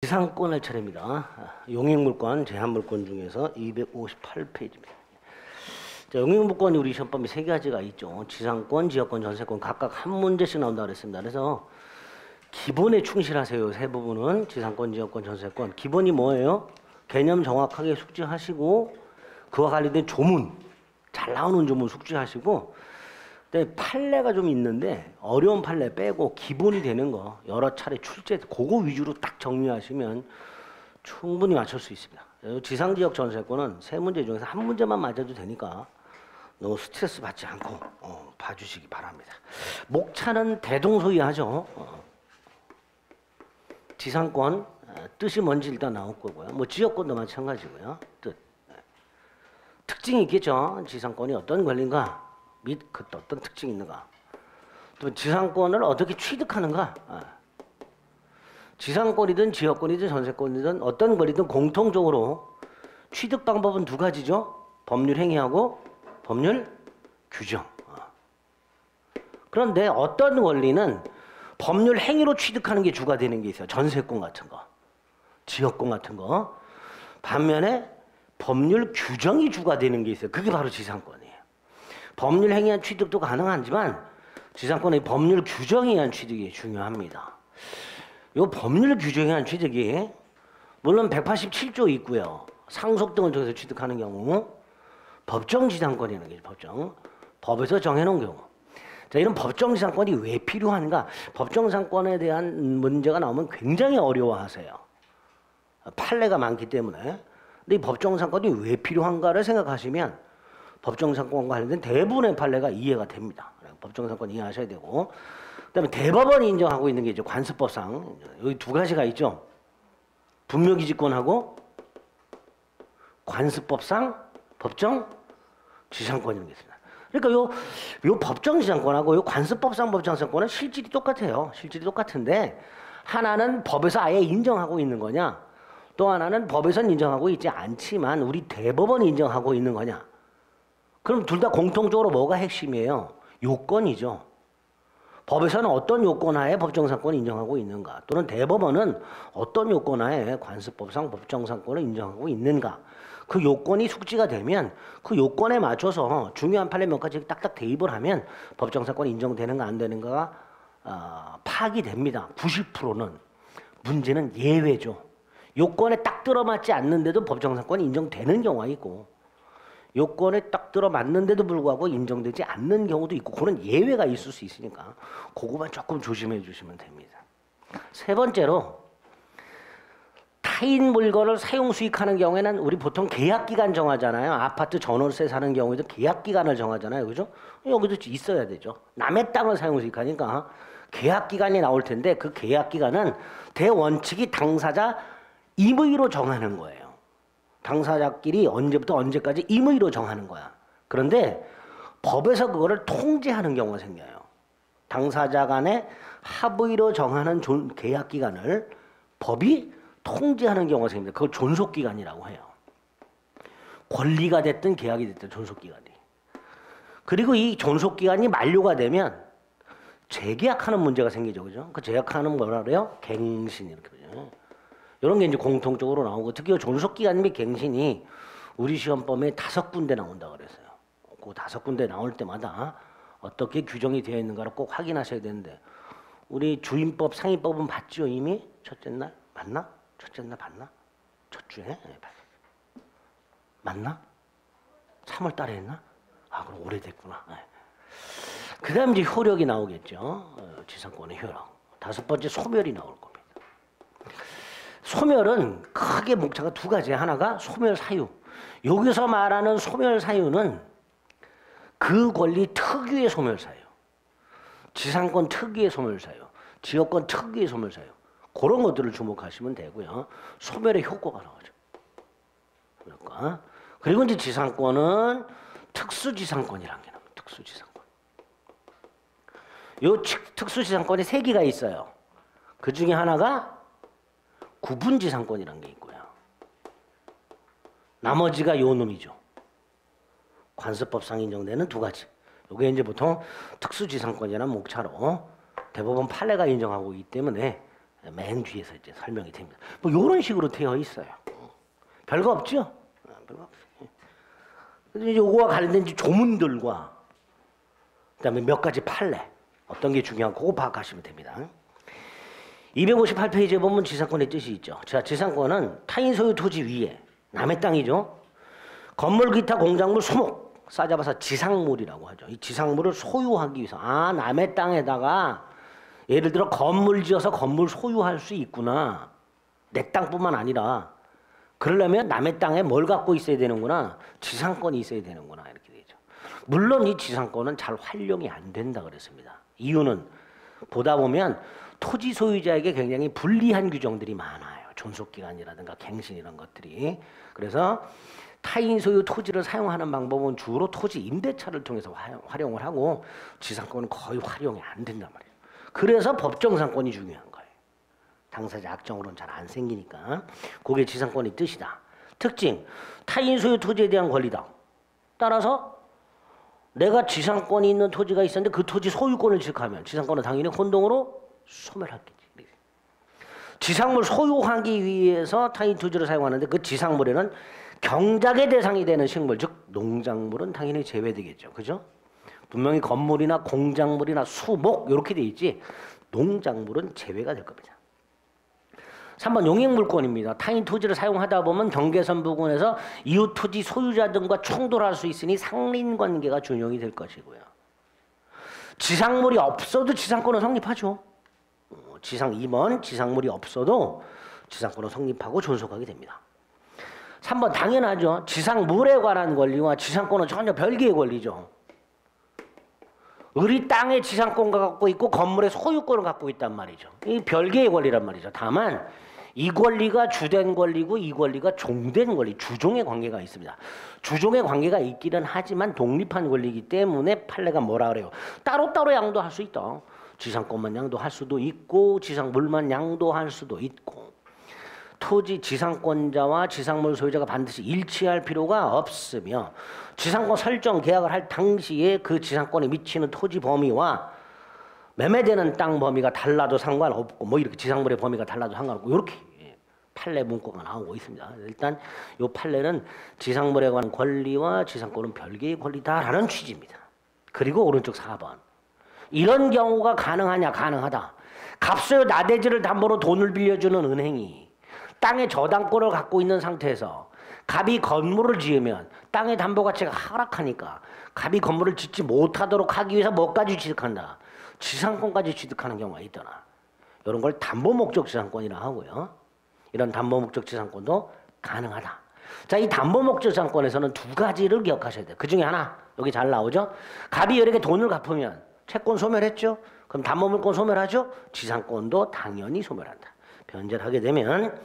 지상권의 차례입니다. 용익물권, 제한물권 중에서 258페이지입니다. 자, 용익물권이 우리 시험범위 세 가지가 있죠. 지상권, 지역권, 전세권 각각 한 문제씩 나온다고 그랬습니다. 그래서 기본에 충실하세요. 세 부분은 지상권, 지역권, 전세권. 기본이 뭐예요? 개념 정확하게 숙지하시고 그와 관련된 조문, 잘 나오는 조문 숙지하시고 근데 판례가 좀 있는데 어려운 판례 빼고 기본이 되는 거 여러 차례 출제 그거 위주로 딱 정리하시면 충분히 맞출 수 있습니다. 지상지역 전세권은 세 문제 중에서 한 문제만 맞아도 되니까 너무 스트레스 받지 않고 봐주시기 바랍니다. 목차는 대동소이하죠. 지상권 뜻이 뭔지 일단 나올 거고요. 뭐 지역권도 마찬가지고요. 뜻 특징이 있겠죠. 지상권이 어떤 권리인가 및 그 어떤 특징이 있는가. 또 지상권을 어떻게 취득하는가. 지상권이든 지역권이든 전세권이든 어떤 권리든 공통적으로 취득 방법은 두 가지죠. 법률 행위하고 법률 규정. 그런데 어떤 권리는 법률 행위로 취득하는 게 주가 되는 게 있어요. 전세권 같은 거, 지역권 같은 거. 반면에 법률 규정이 주가 되는 게 있어요. 그게 바로 지상권이에요. 법률 행위한 취득도 가능하지만 지상권의 법률 규정에 의한 취득이 중요합니다. 이 법률 규정에 의한 취득이 물론 187조 있고요. 상속 등을 통해서 취득하는 경우 법정 지상권이라는 게 법정. 법에서 정해놓은 경우. 자, 이런 법정 지상권이 왜 필요한가? 법정 지상권에 대한 문제가 나오면 굉장히 어려워하세요. 판례가 많기 때문에. 근데 이 법정 지상권이 왜 필요한가를 생각하시면 법정상권과 관련된 대부분의 판례가 이해가 됩니다. 법정상권 이해하셔야 되고, 그다음에 대법원이 인정하고 있는 게 이제 관습법상 여기 두 가지가 있죠. 분묘기지권하고 관습법상 법정 지상권이라는 게 있습니다. 그러니까 요 법정 지상권하고 요 관습법상 법정 지상권은 실질이 똑같아요. 실질이 똑같은데 하나는 법에서 아예 인정하고 있는 거냐, 또 하나는 법에서는 인정하고 있지 않지만 우리 대법원이 인정하고 있는 거냐. 그럼 둘 다 공통적으로 뭐가 핵심이에요? 요건이죠. 법에서는 어떤 요건하에 법정상권을 인정하고 있는가, 또는 대법원은 어떤 요건하에 관습법상 법정상권을 인정하고 있는가. 그 요건이 숙지가 되면 그 요건에 맞춰서 중요한 판례 몇 가지 딱딱 대입을 하면 법정상권이 인정되는가 안 되는가가 파악이 됩니다. 90%는. 문제는 예외죠. 요건에 딱 들어맞지 않는데도 법정상권이 인정되는 경우가 있고 요건에 딱 들어맞는데도 불구하고 인정되지 않는 경우도 있고 그런 예외가 있을 수 있으니까 그거만 조금 조심해 주시면 됩니다. 세 번째로 타인 물건을 사용 수익하는 경우에는 우리 보통 계약기간 정하잖아요. 아파트 전월세 사는 경우에도 계약기간을 정하잖아요. 그죠? 여기도 있어야 되죠. 남의 땅을 사용 수익하니까 계약기간이 나올 텐데 그 계약기간은 대원칙이 당사자 임의로 정하는 거예요. 당사자끼리 언제부터 언제까지 임의로 정하는 거야. 그런데 법에서 그거를 통제하는 경우가 생겨요. 당사자 간에 합의로 정하는 계약기간을 법이 통제하는 경우가 생깁니다. 그걸 존속기간이라고 해요. 권리가 됐든 계약이 됐든 존속기간이. 그리고 이 존속기간이 만료가 되면 재계약하는 문제가 생기죠. 그죠? 그 재계약하는 뭐라 그래요? 갱신 이렇게 그러죠. 이런 게 이제 공통적으로 나오고, 특히 존속기간 및 갱신이 우리 시험범위에 5군데 나온다고 그랬어요. 그 5군데 나올 때마다 어떻게 규정이 되어 있는가를 꼭 확인하셔야 되는데, 우리 주임법, 상위법은 봤죠? 이미? 첫째 날? 맞나? 첫째 날 봤나? 첫 주에? 네, 봤어요. 맞나? 3월 달에 했나? 아, 그럼 오래됐구나. 네. 그 다음 이제 효력이 나오겠죠. 지상권의 효력. 5번째 소멸이 나올 겁니다. 소멸은 크게 목차가 두 가지. 하나가 소멸 사유. 여기서 말하는 소멸 사유는 그 권리 특유의 소멸 사유. 지상권 특유의 소멸 사유. 지역권 특유의 소멸 사유. 그런 것들을 주목하시면 되고요. 소멸의 효과가 나오죠. 효과. 그리고 이제 지상권은 특수지상권이라는 게 나옵니다. 특수지상권. 요 특수지상권이 3개가 있어요. 그 중에 하나가 구분지상권이라는 게 있고요. 나머지가 요 놈이죠. 관습법상 인정되는 2가지. 요게 이제 보통 특수지상권이라는 목차로 대법원 판례가 인정하고 있기 때문에 맨 뒤에서 이제 설명이 됩니다. 뭐 이런 식으로 되어 있어요. 별거 없죠? 별거 없어요. 그래서 이제 요거와 관련된 조문들과 그다음에 몇 가지 판례 어떤 게 중요한 그거 파악하시면 됩니다. 258페이지에 보면 지상권의 뜻이 있죠. 자, 지상권은 타인 소유 토지 위에 남의 땅이죠. 건물, 기타, 공작물, 수목 싸잡아서 지상물이라고 하죠. 이 지상물을 소유하기 위해서 남의 땅에다가 예를 들어 건물 지어서 건물 소유할 수 있구나. 내 땅뿐만 아니라 그러려면 남의 땅에 뭘 갖고 있어야 되는구나. 지상권이 있어야 되는구나. 이렇게 되죠. 물론 이 지상권은 잘 활용이 안 된다 그랬습니다. 이유는 보다 보면 토지 소유자에게 굉장히 불리한 규정들이 많아요. 존속기간이라든가 갱신 이런 것들이. 그래서 타인 소유 토지를 사용하는 방법은 주로 토지 임대차를 통해서 활용을 하고 지상권은 거의 활용이 안 된단 말이에요. 그래서 법정상권이 중요한 거예요. 당사자 악정으로는 잘 안 생기니까. 그게 지상권의 뜻이다. 특징, 타인 소유 토지에 대한 권리다. 따라서 내가 지상권이 있는 토지가 있었는데 그 토지 소유권을 지급하면 지상권은 당연히 혼동으로 소멸하겠지. 지상물 소유하기 위해서 타인 토지를 사용하는데 그 지상물에는 경작의 대상이 되는 식물, 즉 농작물은 당연히 제외되겠죠. 그죠? 분명히 건물이나 공작물이나 수목 이렇게 돼 있지 농작물은 제외가 될 겁니다. 3번 용익물권입니다. 타인 토지를 사용하다 보면 경계선 부근에서 이웃 토지 소유자 등과 충돌할 수 있으니 상린관계가 준용이 될 것이고요. 지상물이 없어도 지상권은 성립하죠. 2번 지상물이 없어도 지상권은 성립하고 존속하게 됩니다. 3번 당연하죠. 지상물에 관한 권리와 지상권은 전혀 별개의 권리죠. 우리 땅의 지상권을 갖고 있고 건물의 소유권을 갖고 있단 말이죠. 이 별개의 권리란 말이죠. 다만 이 권리가 주된 권리고 이 권리가 종된 권리, 주종의 관계가 있습니다. 주종의 관계가 있기는 하지만 독립한 권리이기 때문에 판례가 뭐라 그래요? 따로따로 양도할 수 있다. 지상권만 양도할 수도 있고 지상물만 양도할 수도 있고 토지 지상권자와 지상물 소유자가 반드시 일치할 필요가 없으며 지상권 설정 계약을 할 당시에 그 지상권에 미치는 토지 범위와 매매되는 땅 범위가 달라도 상관없고 뭐 이렇게 지상물의 범위가 달라도 상관없고 이렇게 판례 문구가 나오고 있습니다. 일단 이 판례는 지상물에 관한 권리와 지상권은 별개의 권리다라는 취지입니다. 그리고 오른쪽 4번 이런 경우가 가능하냐? 가능하다. 갑소유 나대지를 담보로 돈을 빌려주는 은행이 땅의 저당권을 갖고 있는 상태에서 갑이 건물을 지으면 땅의 담보 가치가 하락하니까 갑이 건물을 짓지 못하도록 하기 위해서 뭐까지 취득한다? 지상권까지 취득하는 경우가 있더라. 이런 걸 담보 목적 지상권이라 하고요. 이런 담보 목적 지상권도 가능하다. 자, 이 담보 목적 지상권에서는 두 가지를 기억하셔야 돼요. 그 중에 하나 여기 잘 나오죠. 갑이 여러 개 돈을 갚으면 채권 소멸했죠. 그럼 담보물권 소멸하죠. 지상권도 당연히 소멸한다. 변제를 하게 되면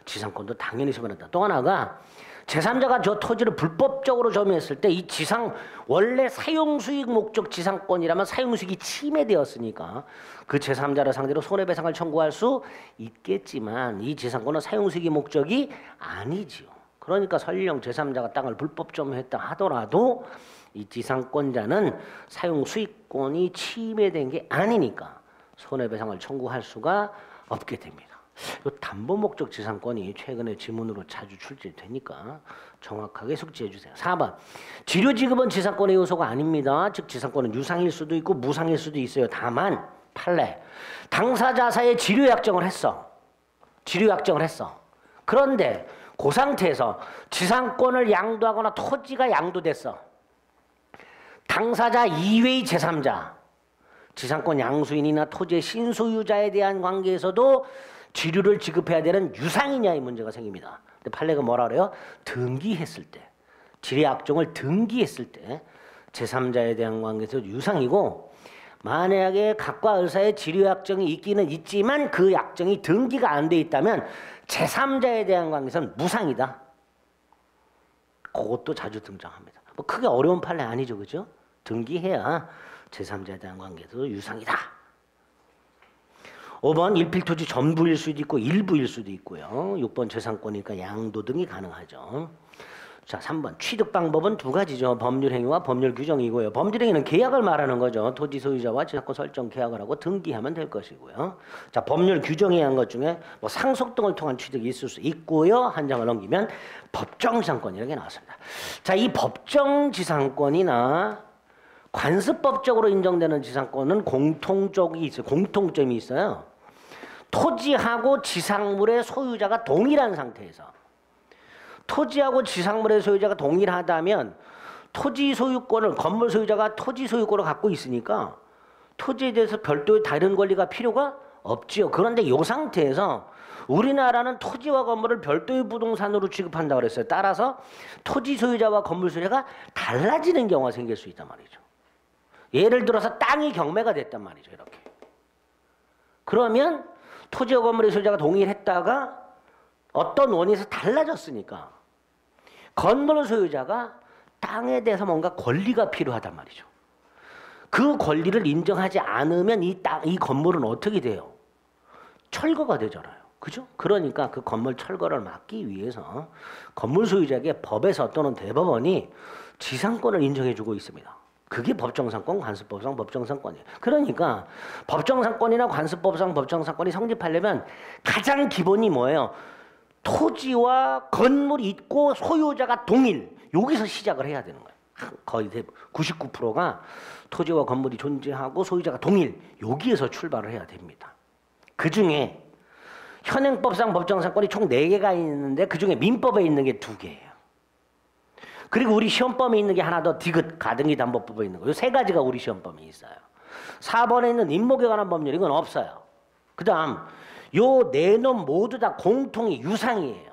지상권도 당연히 소멸한다. 또 하나가 제3자가 저 토지를 불법적으로 점유했을 때 이 지상 원래 사용수익 목적 지상권이라면 사용수익이 침해되었으니까 그 제3자를 상대로 손해배상을 청구할 수 있겠지만 이 지상권은 사용수익이 목적이 아니지요. 그러니까 설령 제3자가 땅을 불법 점유했다 하더라도 이 지상권자는 사용수익권이 침해된 게 아니니까 손해배상을 청구할 수가 없게 됩니다. 이 담보 목적 지상권이 최근에 지문으로 자주 출제되니까 정확하게 숙지해 주세요. 4번 지료 지급은 지상권의 요소가 아닙니다. 즉 지상권은 유상일 수도 있고 무상일 수도 있어요. 다만 판례 당사자사의 지료 약정을 했어. 지료 약정을 했어. 그런데 그 상태에서 지상권을 양도하거나 토지가 양도됐어. 당사자 이외의 제3자 지상권 양수인이나 토지의 신소유자에 대한 관계에서도 지료를 지급해야 되는 유상이냐의 문제가 생깁니다. 근데 판례가 뭐라 그래요? 등기했을 때, 지료 약정을 등기했을 때 제3자에 대한 관계에서 유상이고 만약에 각과 의사의 지료 약정이 있기는 있지만 그 약정이 등기가 안 돼 있다면 제3자에 대한 관계에서는 무상이다. 그것도 자주 등장합니다. 뭐 크게 어려운 판례 아니죠, 그죠? 등기해야 제3자에 대한 관계에서 유상이다. 5번 일필토지 전부일 수도 있고 일부일 수도 있고요. 6번 재산권이니까 양도 등이 가능하죠. 자, 3번. 취득 방법은 두 가지죠. 법률 행위와 법률 규정이고요. 법률 행위는 계약을 말하는 거죠. 토지 소유자와 지상권 설정 계약을 하고 등기하면 될 것이고요. 자, 법률 규정에 의한 것 중에 뭐 상속 등을 통한 취득이 있을 수 있고요. 한 장을 넘기면 법정지상권이라고 나왔습니다. 자, 이 법정지상권이나 관습법적으로 인정되는 지상권은 공통점이 있어요. 토지하고 지상물의 소유자가 동일한 상태에서, 토지하고 지상물의 소유자가 동일하다면 토지 소유권을, 건물 소유자가 토지 소유권을 갖고 있으니까 토지에 대해서 별도의 다른 권리가 필요가 없지요. 그런데 이 상태에서 우리나라는 토지와 건물을 별도의 부동산으로 취급한다고 그랬어요. 따라서 토지 소유자와 건물 소유자가 달라지는 경우가 생길 수 있단 말이죠. 예를 들어서 땅이 경매가 됐단 말이죠. 이렇게. 그러면 토지와 건물의 소유자가 동일했다가 어떤 원인에서 달라졌으니까 건물 소유자가 땅에 대해서 뭔가 권리가 필요하단 말이죠. 그 권리를 인정하지 않으면 이 건물은 어떻게 돼요? 철거가 되잖아요. 그죠? 그러니까 그 건물 철거를 막기 위해서 건물 소유자에게 법에서 또는 대법원이 지상권을 인정해주고 있습니다. 그게 법정상권, 관습법상 법정상권이에요. 그러니까 법정상권이나 관습법상 법정상권이 성립하려면 가장 기본이 뭐예요? 토지와 건물이 있고 소유자가 동일. 여기서 시작을 해야 되는 거예요. 거의 99%가 토지와 건물이 존재하고 소유자가 동일. 여기에서 출발을 해야 됩니다. 그중에 현행법상 법정상권이 총 4개가 있는데 그중에 민법에 있는 게 2개예요. 그리고 우리 시험범위에 있는 게 하나 더 디귿 가등기담보법에 있는 거. 이 3가지가 우리 시험범위에 있어요. 4번에 있는 임목에 관한 법률 이건 없어요. 그 다음 요 4놈 모두 다 공통이 유상이에요.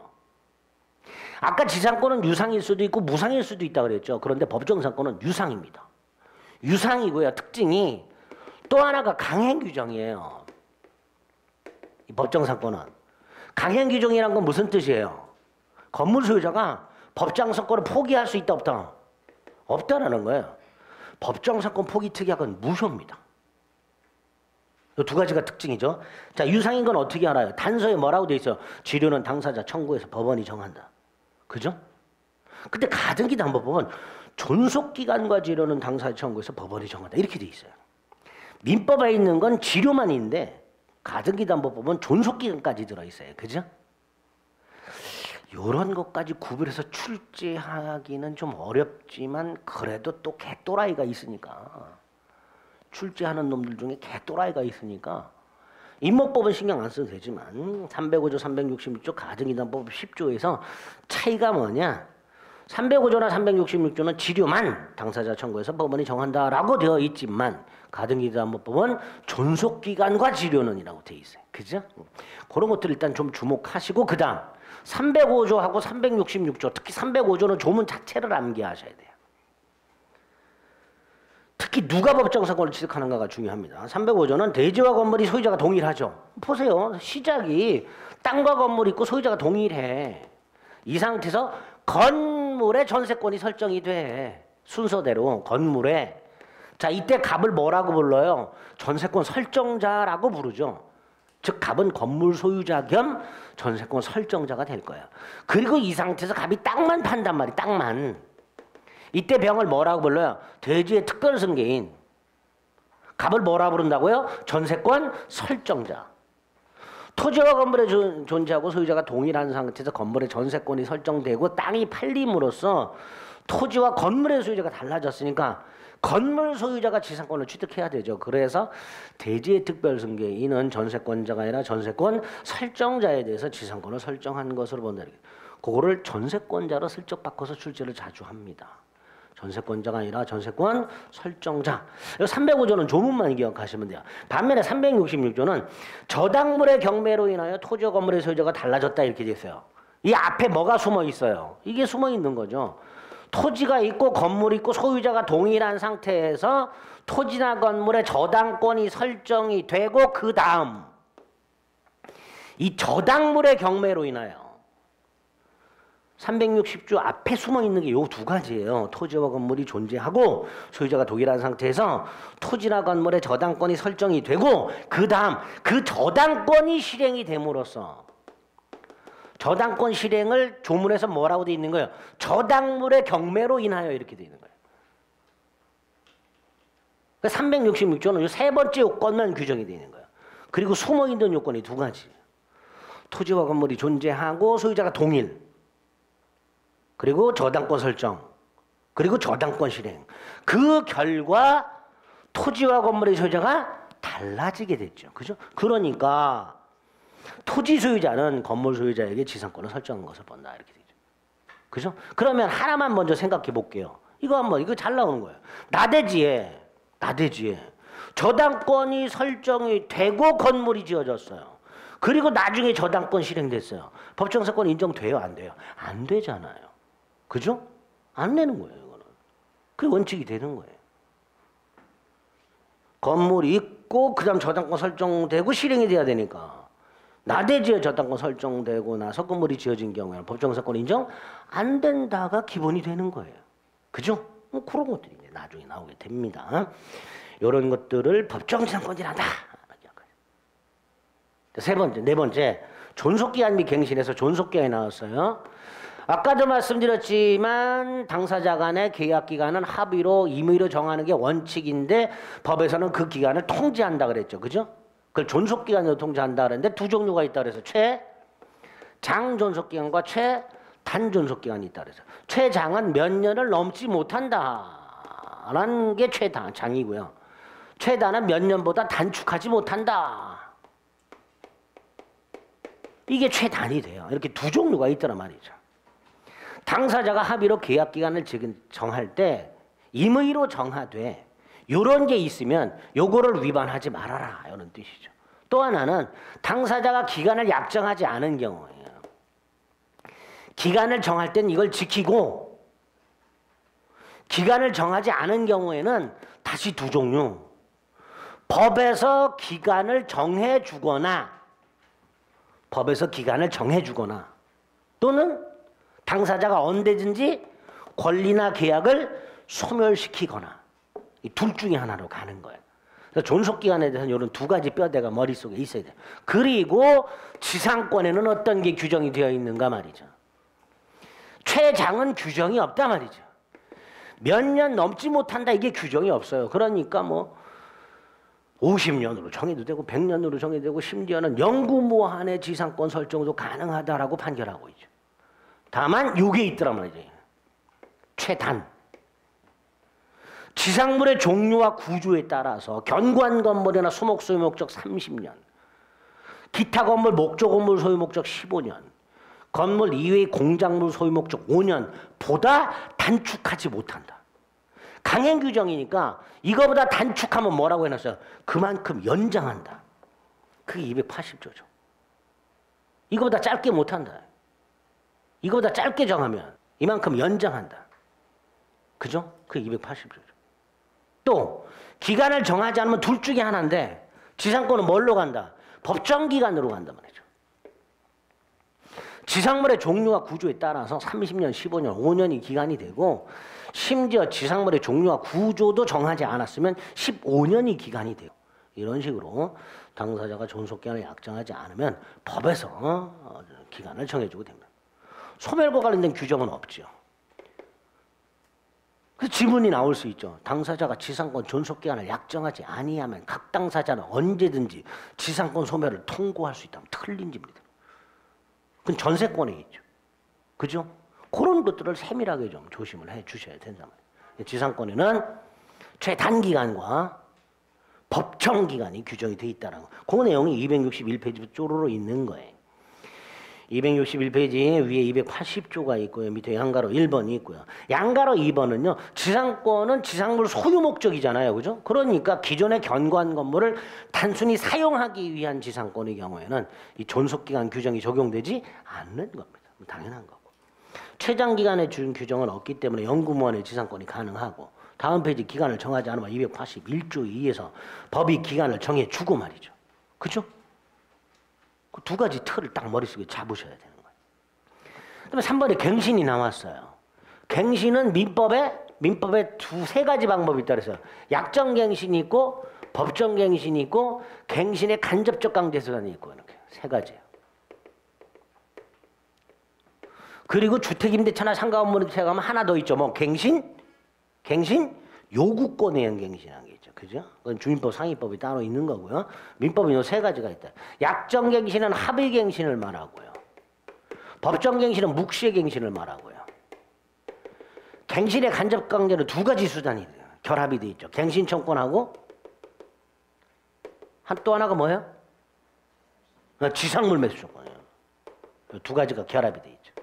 아까 지상권은 유상일 수도 있고 무상일 수도 있다고 그랬죠. 그런데 법정상권은 유상입니다. 유상이고요. 특징이 또 하나가 강행규정이에요. 이 법정상권은. 강행규정이란 건 무슨 뜻이에요? 건물 소유자가 법정상권을 포기할 수 있다 없다? 없다라는 거예요. 법정상권 포기 특약은 무효입니다. 이 2가지가 특징이죠. 자, 유상인 건 어떻게 알아요? 단서에 뭐라고 돼 있어요? 지료는 당사자 청구해서 법원이 정한다. 그죠? 근데 가등기담보법은 존속기간과 지료는 당사자 청구해서 법원이 정한다. 이렇게 돼 있어요. 민법에 있는 건 지료만 있는데 가등기담보법은 존속기간까지 들어있어요. 그죠? 이런 것까지 구별해서 출제하기는 좀 어렵지만 그래도 또 개또라이가 있으니까, 출제하는 놈들 중에 개또라이가 있으니까 임목법은 신경 안 써도 되지만 305조 366조 가등기담보법 10조에서 차이가 뭐냐, 305조나 366조는 지료만 당사자 청구해서 법원이 정한다라고 되어 있지만 가등기담보법은 존속기간과 지료는이라고 되어 있어요. 그죠? 그런 것들 일단 좀 주목하시고, 그 다음 305조하고 366조, 특히 305조는 조문 자체를 암기하셔야 돼요. 특히 누가 법정상권을 취득하는가가 중요합니다. 305조는 대지와 건물이 소유자가 동일하죠. 보세요. 시작이 땅과 건물이 있고 소유자가 동일해. 이 상태에서 건물의 전세권이 설정이 돼. 순서대로 건물에. 자, 이때 갑을 뭐라고 불러요? 전세권 설정자라고 부르죠. 즉 갑은 건물 소유자 겸 전세권 설정자가 될 거야. 그리고 이 상태에서 갑이 땅만 판단 말이야. 땅만. 이때 병을 뭐라고 불러요? 대지의 특별승계인. 갑을 뭐라 부른다고요? 전세권 설정자. 토지와 건물에 존재하고 소유자가 동일한 상태에서 건물의 전세권이 설정되고 땅이 팔림으로써 토지와 건물의 소유자가 달라졌으니까 건물 소유자가 지상권을 취득해야 되죠. 그래서 대지의 특별승계인은 전세권자가 아니라 전세권 설정자에 대해서 지상권을 설정한 것으로 본다. 그거를 전세권자로 슬쩍 바꿔서 출제를 자주 합니다. 전세권자가 아니라 전세권 설정자. 305조는 조문만 기억하시면 돼요. 반면에 366조는 저당물의 경매로 인하여 토지와 건물의 소유자가 달라졌다 이렇게 돼 있어요. 이 앞에 뭐가 숨어 있어요? 이게 숨어 있는 거죠. 토지가 있고 건물이 있고 소유자가 동일한 상태에서 토지나 건물의 저당권이 설정이 되고, 그 다음 이 저당물의 경매로 인하여 360조 앞에 숨어있는 게 요 2가지예요. 토지와 건물이 존재하고 소유자가 동일한 상태에서 토지나 건물의 저당권이 설정이 되고, 그 다음 그 저당권이 실행이 됨으로써 저당권 실행을 조문에서 뭐라고 돼 있는 거예요? 저당물의 경매로 인하여 이렇게 돼 있는 거예요. 그러니까 366조는 세 번째 요건만 규정이 돼 있는 거예요. 그리고 숨어있는 요건이 두 가지. 토지와 건물이 존재하고 소유자가 동일. 그리고 저당권 설정. 그리고 저당권 실행. 그 결과 토지와 건물의 소유자가 달라지게 됐죠. 그죠? 그러니까 토지 소유자는 건물 소유자에게 지상권을 설정한 것을 본다. 이렇게 되죠. 그죠? 그러면 하나만 먼저 생각해 볼게요. 이거 잘 나오는 거예요. 나대지에 저당권이 설정이 되고 건물이 지어졌어요. 그리고 나중에 저당권 실행됐어요. 법정사건 인정돼요? 안 돼요? 안 되잖아요. 그죠? 안 내는 거예요. 이거는. 그게 원칙이 되는 거예요. 건물이 있고 그 다음 저당권 설정되고 실행이 돼야 되니까 나대지에 저당권 설정되고 나서 건물이 지어진 경우에는 법정사건 인정 안 된다가 기본이 되는 거예요. 그죠? 그런 것들이 이제 나중에 나오게 됩니다. 이런 것들을 법정지상권이란다. 네 번째 존속기한 및 갱신에서 존속기한이 나왔어요. 아까도 말씀드렸지만 당사자 간의 계약 기간은 합의로 임의로 정하는 게 원칙인데 법에서는 그 기간을 통제한다 그랬죠. 그죠? 그걸 존속기간으로 통제한다 그랬는데 두 종류가 있다 그래서 최장 존속기간과 최단 존속기간이 있다 그래서 최장은 몇 년을 넘지 못한다라는 게 최장이고요. 최단은 몇 년보다 단축하지 못한다. 이게 최단이 돼요. 이렇게 두 종류가 있더란 말이죠. 당사자가 합의로 계약기간을 정할 때 임의로 정하되 이런 게 있으면 요거를 위반하지 말아라 이런 뜻이죠. 또 하나는 당사자가 기간을 약정하지 않은 경우예요. 기간을 정할 땐 이걸 지키고 기간을 정하지 않은 경우에는 다시 두 종류. 법에서 기간을 정해주거나 또는 당사자가 언제든지 권리나 계약을 소멸시키거나 이 둘 중에 하나로 가는 거예요. 그래서 존속기간에 대해서는 이런 두 가지 뼈대가 머릿속에 있어야 돼요. 그리고 지상권에는 어떤 게 규정이 되어 있는가 말이죠. 최장은 규정이 없다 말이죠. 몇 년 넘지 못한다 이게 규정이 없어요. 그러니까 뭐 50년으로 정해도 되고 100년으로 정해도 되고 심지어는 영구무한의 지상권 설정도 가능하다라고 판결하고 있죠. 다만 요게 있더란 말이죠. 최단. 지상물의 종류와 구조에 따라서 견관 건물이나 수목 소유 목적 30년, 기타 건물 목조 건물 소유 목적 15년, 건물 이외의 공작물 소유 목적 5년보다 단축하지 못한다. 강행 규정이니까 이거보다 단축하면 뭐라고 해놨어요? 그만큼 연장한다. 그게 280조죠. 이거보다 짧게 못한다. 이거보다 짧게 정하면 이만큼 연장한다. 그죠? 그게 280조죠. 또 기간을 정하지 않으면 둘 중에 하나인데 지상권은 뭘로 간다? 법정기간으로 간단 말이죠. 지상물의 종류와 구조에 따라서 30년, 15년, 5년이 기간이 되고 심지어 지상물의 종류와 구조도 정하지 않았으면 15년이 기간이 돼요. 이런 식으로 당사자가 존속기간을 약정하지 않으면 법에서 기간을 정해주고 됩니다. 소멸과 관련된 규정은 없죠. 그래서 질문이 나올 수 있죠. 당사자가 지상권 존속기간을 약정하지 아니하면 각 당사자는 언제든지 지상권 소멸을 통고할 수 있다면 틀린 집니다. 그건 전세권에 있죠. 그죠? 그런 것들을 세밀하게 좀 조심을 해 주셔야 된다 말이에요. 지상권에는 최단기간과 법정기간이 규정이 돼 있다는 거. 그 내용이 261페이지 쪼로로 있는 거예요. 261페이지 위에 280조가 있고요. 밑에 양가로 1번이 있고요. 양가로 2번은요. 지상권은 지상물 소유 목적이잖아요. 그죠? 그러니까 기존의 견고한 건물을 단순히 사용하기 위한 지상권의 경우에는 이 존속기간 규정이 적용되지 않는 겁니다. 당연한 거고. 최장기간에 준 규정은 없기 때문에 영구무한의 지상권이 가능하고 다음 페이지 기간을 정하지 않으면 281조 2에서 법이 기간을 정해주고 말이죠. 그죠? 그 두 가지 틀을 딱 머릿속에 잡으셔야 되는 거예요. 그다음에 3번에 갱신이 나왔어요. 갱신은 민법에 두세 가지 방법이 있다 그래서 약정갱신이 있고 법정갱신이 있고 갱신의 간접적 강제수단이 있고 이렇게 세 가지예요. 그리고 주택임대차나 상가업무임대차 가면 하나 더 있죠. 뭐 갱신 요구권에 의한 갱신이라는 게 있죠. 그죠? 그건 주민법 상위법이 따로 있는 거고요. 민법은 요 세 가지가 있다. 약정갱신은 합의갱신을 말하고요. 법정갱신은 묵시의 갱신을 말하고요. 갱신의 간접강제는 두 가지 수단이 돼요. 결합이 돼 있죠. 갱신청권하고 또 하나가 뭐예요? 지상물 매수청권이에요. 두 가지가 결합이 돼 있죠.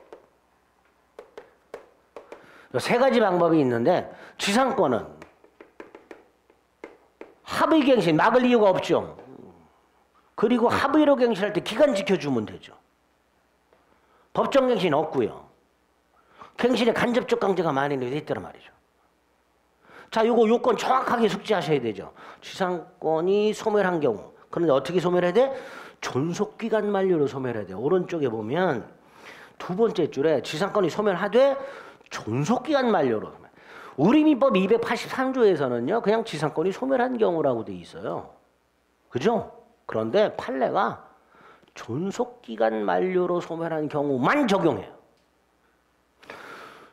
세 가지 방법이 있는데 지상권은 합의갱신 막을 이유가 없죠. 그리고 합의로 갱신할 때 기간 지켜주면 되죠. 법정갱신 없고요. 갱신에 간접적 강제가 많이 돼 있더란 말이죠. 자, 요거 요건 정확하게 숙지하셔야 되죠. 지상권이 소멸한 경우. 그런데 어떻게 소멸해야 돼? 존속기간 만료로 소멸해야 돼요. 오른쪽에 보면 두 번째 줄에 지상권이 소멸하되 존속기간 만료로. 우리 민법 283조에서는요. 그냥 지상권이 소멸한 경우라고 돼 있어요. 그죠? 그런데 판례가 존속기간 만료로 소멸한 경우만 적용해요.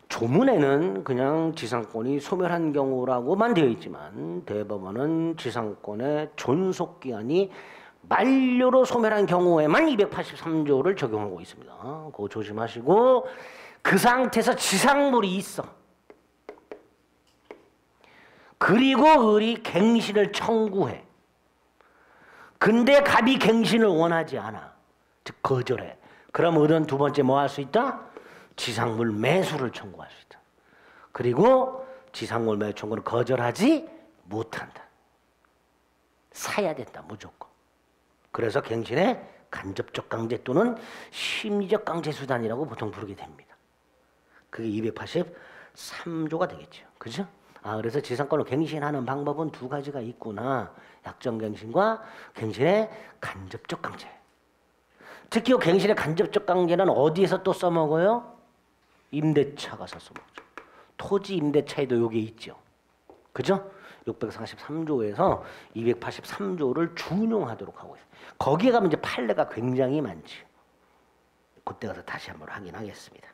조문에는 그냥 지상권이 소멸한 경우라고만 되어 있지만 대법원은 지상권의 존속기간이 만료로 소멸한 경우에만 283조를 적용하고 있습니다. 그거 조심하시고 그 상태에서 지상물이 있어. 그리고 을이 갱신을 청구해. 근데 갑이 갱신을 원하지 않아. 즉 거절해. 그럼 을은 두 번째 뭐 할 수 있다? 지상물 매수를 청구할 수 있다. 그리고 지상물 매수 청구를 거절하지 못한다. 사야 된다 무조건. 그래서 갱신의 간접적 강제 또는 심리적 강제 수단이라고 보통 부르게 됩니다. 그게 283조가 되겠죠. 그죠? 그래서 지상권을 갱신하는 방법은 두 가지가 있구나. 약정갱신과 갱신의 간접적 강제. 특히 갱신의 간접적 강제는 어디에서 또 써먹어요? 임대차 가서 써먹죠. 토지 임대차에도 요게 있죠. 그죠? 643조에서 283조를 준용하도록 하고 있어요. 거기에 가면 이제 판례가 굉장히 많지. 그때 가서 다시 한번 확인하겠습니다.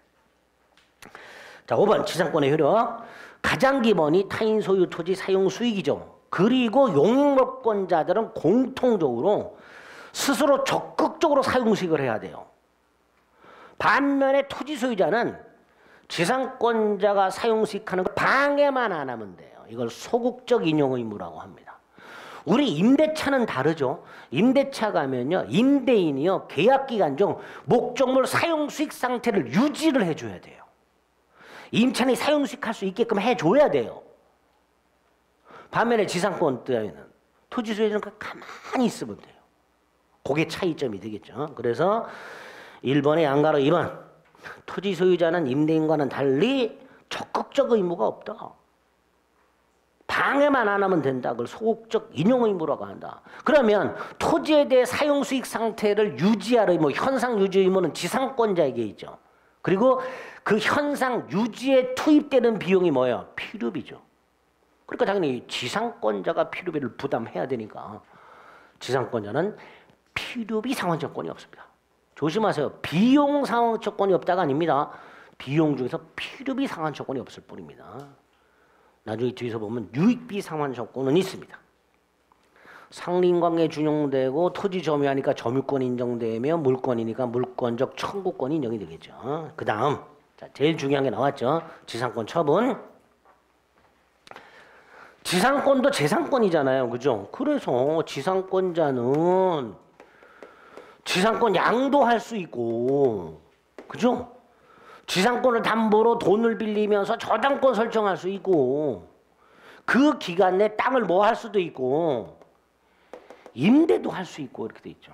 자, 5번 지상권의 효력. 가장 기본이 타인 소유 토지 사용 수익이죠. 그리고 용익물권자들은 공통적으로 스스로 적극적으로 사용 수익을 해야 돼요. 반면에 토지 소유자는 지상권자가 사용 수익하는 걸 방해만 안 하면 돼요. 이걸 소극적 인용 의무라고 합니다. 우리 임대차는 다르죠. 임대차 가면요, 임대인이요 계약 기간 중 목적물 사용 수익 상태를 유지를 해줘야 돼요. 임차인이 사용 수익할 수 있게끔 해줘야 돼요. 반면에 지상권 때에는 토지 소유자는 가만히 있으면 돼요. 그게 차이점이 되겠죠. 그래서 1번의 양가로 2번 토지 소유자는 임대인과는 달리 적극적 의무가 없다. 방해만 안 하면 된다. 그걸 소극적 인용 의무라고 한다. 그러면 토지에 대해 사용 수익 상태를 유지할 의무, 현상 유지 의무는 지상권자에게 있죠. 그리고 그 현상 유지에 투입되는 비용이 뭐예요? 필요비죠. 그러니까 당연히 지상권자가 필요비를 부담해야 되니까 지상권자는 필요비 상환처권이 없습니다. 조심하세요. 비용 상환처권이 없다가 아닙니다. 비용 중에서 필요비 상환처권이 없을 뿐입니다. 나중에 뒤에서 보면 유익비 상환처권은 있습니다. 상린관계 준용되고 토지 점유하니까 점유권 인정되며 물권이니까 물권적 청구권이 인정이 되겠죠. 그 다음 제일 중요한 게 나왔죠. 지상권 처분. 지상권도 재산권이잖아요. 그죠? 그래서 지상권자는 지상권 양도할 수 있고, 그죠? 지상권을 담보로 돈을 빌리면서 저당권 설정할 수 있고, 그 기간 내 땅을 뭐 할 수도 있고, 임대도 할 수 있고 이렇게 돼 있죠.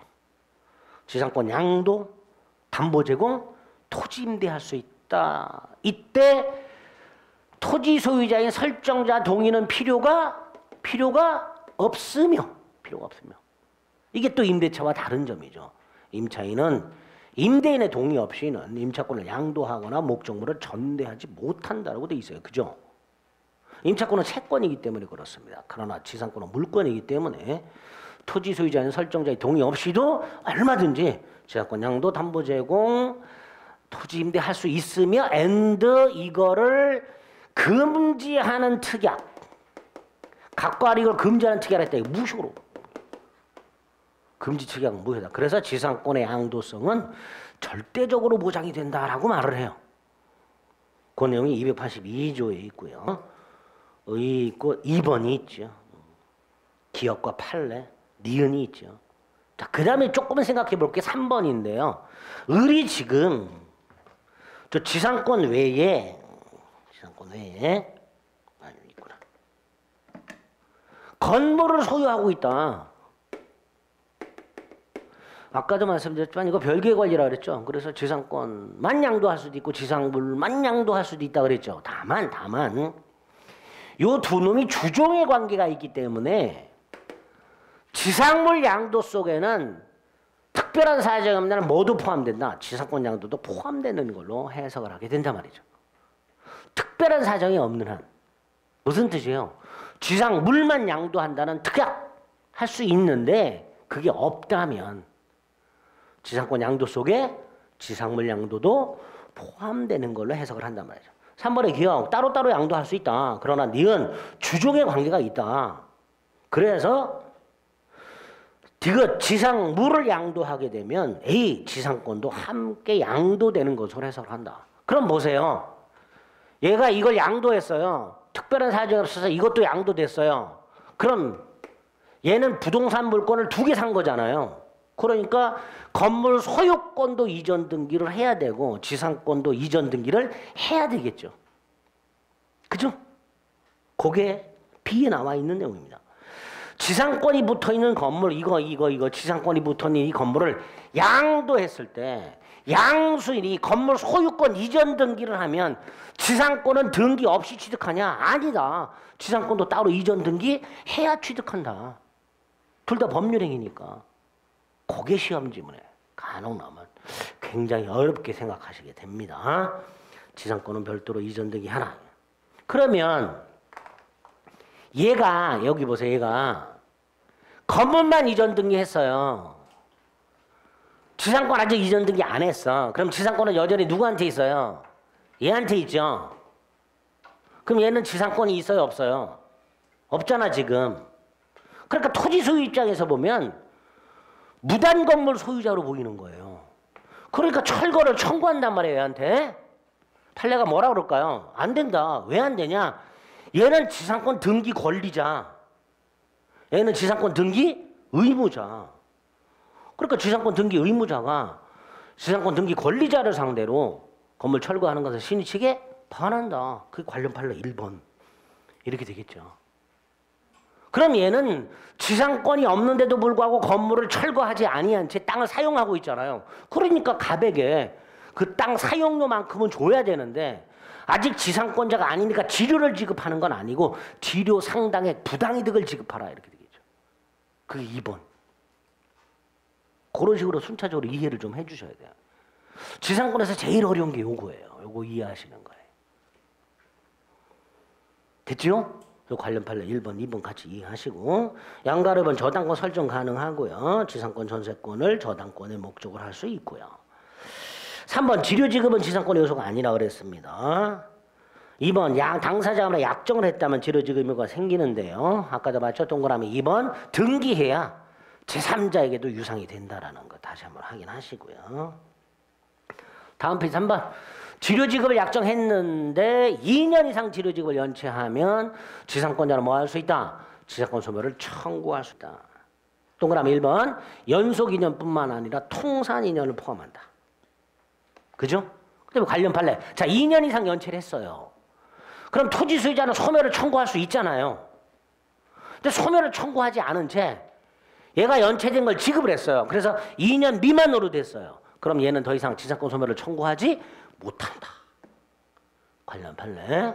지상권 양도, 담보 제공, 토지 임대할 수 있다. 이때 토지 소유자인 설정자 동의는 필요가 없으며 이게 또 임대차와 다른 점이죠. 임차인은 임대인의 동의 없이는 임차권을 양도하거나 목적물을 전대하지 못한다라고 돼 있어요. 그죠? 임차권은 채권이기 때문에 그렇습니다. 그러나 지상권은 물권이기 때문에 토지 소유자인 설정자의 동의 없이도 얼마든지 지상권 양도, 담보 제공, 토지 임대할 수 있으며 이거를 금지하는 특약, 각과 이걸 금지하는 특약을 했다. 이거 무효로. 금지 특약은 무효다. 그래서 지상권의 양도성은 절대적으로 보장이 된다라고 말을 해요. 그 내용이 282조에 있고요. 있고 2번이 있죠. 기업과 판례, 니은이 있죠. 자, 그 다음에 조금 생각해 볼 게 3번인데요. 을이 지금 저 지상권 외에 있구나. 건물을 소유하고 있다. 아까도 말씀드렸지만 이거 별개의 권리라 그랬죠. 그래서 지상권만 양도할 수도 있고 지상물만 양도할 수도 있다 그랬죠. 다만 요 두 놈이 주종의 관계가 있기 때문에 지상물 양도 속에는 특별한 사정이 없는 한 모두 포함된다. 지상권 양도도 포함되는 걸로 해석을 하게 된단 말이죠. 특별한 사정이 없는 한. 무슨 뜻이에요? 지상물만 양도한다는 특약 할 수 있는데 그게 없다면 지상권 양도 속에 지상물 양도도 포함되는 걸로 해석을 한단 말이죠. 3번의 기업 따로따로 양도할 수 있다. 그러나 니은 주종의 관계가 있다. 그래서 디귿 지상물을 양도하게 되면 A 지상권도 함께 양도되는 것으로 해석을 한다. 그럼 보세요. 얘가 이걸 양도했어요. 특별한 사정이 없어서 이것도 양도됐어요. 그럼 얘는 부동산 물건을 2개 산 거잖아요. 그러니까 건물 소유권도 이전 등기를 해야 되고 지상권도 이전 등기를 해야 되겠죠. 그죠? 그게 B에 나와 있는 내용입니다. 지상권이 붙어있는 건물 이거 지상권이 붙어있는 이 건물을 양도했을 때 양수인이 건물 소유권 이전 등기를 하면 지상권은 등기 없이 취득하냐? 아니다. 지상권도 따로 이전 등기 해야 취득한다. 둘 다 법률행위니까. 그게 시험 지문에 간혹 나오면 굉장히 어렵게 생각하시게 됩니다. 지상권은 별도로 이전 등기 하나. 그러면 얘가 여기 보세요. 얘가 건물만 이전 등기했어요. 지상권 아직 이전 등기 안 했어. 그럼 지상권은 여전히 누구한테 있어요? 얘한테 있죠. 그럼 얘는 지상권이 있어요? 없어요? 없잖아 지금. 그러니까 토지 소유 입장에서 보면 무단 건물 소유자로 보이는 거예요. 그러니까 철거를 청구한단 말이에요. 얘한테. 판례가 뭐라 그럴까요? 안 된다. 왜 안 되냐? 얘는 지상권 등기 권리자. 얘는 지상권 등기 의무자. 그러니까 지상권 등기 의무자가 지상권 등기 권리자를 상대로 건물 철거하는 것을 신의치게 반한다. 그게 관련 판례 1번. 이렇게 되겠죠. 그럼 얘는 지상권이 없는데도 불구하고 건물을 철거하지 아니한 채 땅을 사용하고 있잖아요. 그러니까 갑에게 그 땅 사용료만큼은 줘야 되는데 아직 지상권자가 아니니까 지료를 지급하는 건 아니고 지료 상당의 부당이득을 지급하라 이렇게 되겠죠. 그게 2번. 그런 식으로 순차적으로 이해를 좀 해주셔야 돼요. 지상권에서 제일 어려운 게 요거예요. 요거 이해하시는 거예요. 됐죠? 요 관련 판례 1번, 2번 같이 이해하시고 양가르은 저당권 설정 가능하고요. 지상권 전세권을 저당권의 목적으로 할 수 있고요. 3번 지료지급은 지상권의 요소가 아니라 그랬습니다. 2번 당사자가 약정을 했다면 지료지급 의무가 생기는데요. 아까도 봤죠? 동그라미 2번 등기해야 제3자에게도 유상이 된다라는 거 다시 한번 확인하시고요. 다음 페이지 3번 지료지급을 약정했는데 2년 이상 지료지급을 연체하면 지상권자는 뭐 할 수 있다? 지상권 소멸을 청구할 수 있다. 동그라미 1번 연속 2년뿐만 아니라 통산 2년을 포함한다. 그죠? 그다음에 관련 판례. 자, 2년 이상 연체를 했어요. 그럼 토지 소유자는 소멸을 청구할 수 있잖아요. 근데 소멸을 청구하지 않은 채 얘가 연체된 걸 지급을 했어요. 그래서 2년 미만으로 됐어요. 그럼 얘는 더 이상 지상권 소멸을 청구하지 못한다. 관련 판례.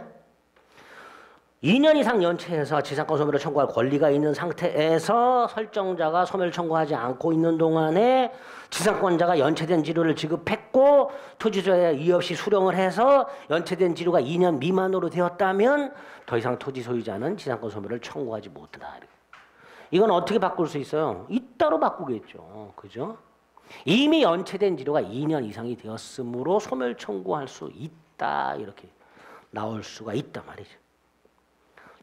2년 이상 연체해서 지상권 소멸을 청구할 권리가 있는 상태에서 설정자가 소멸을 청구하지 않고 있는 동안에 지상권자가 연체된 지료를 지급했고 토지소유자에 이의 없이 수령을 해서 연체된 지료가 2년 미만으로 되었다면 더 이상 토지 소유자는 지상권 소멸을 청구하지 못한다. 이건 어떻게 바꿀 수 있어요? 이따로 바꾸겠죠. 그죠? 이미 연체된 지료가 2년 이상이 되었으므로 소멸 청구할 수 있다. 이렇게 나올 수가 있단 말이죠.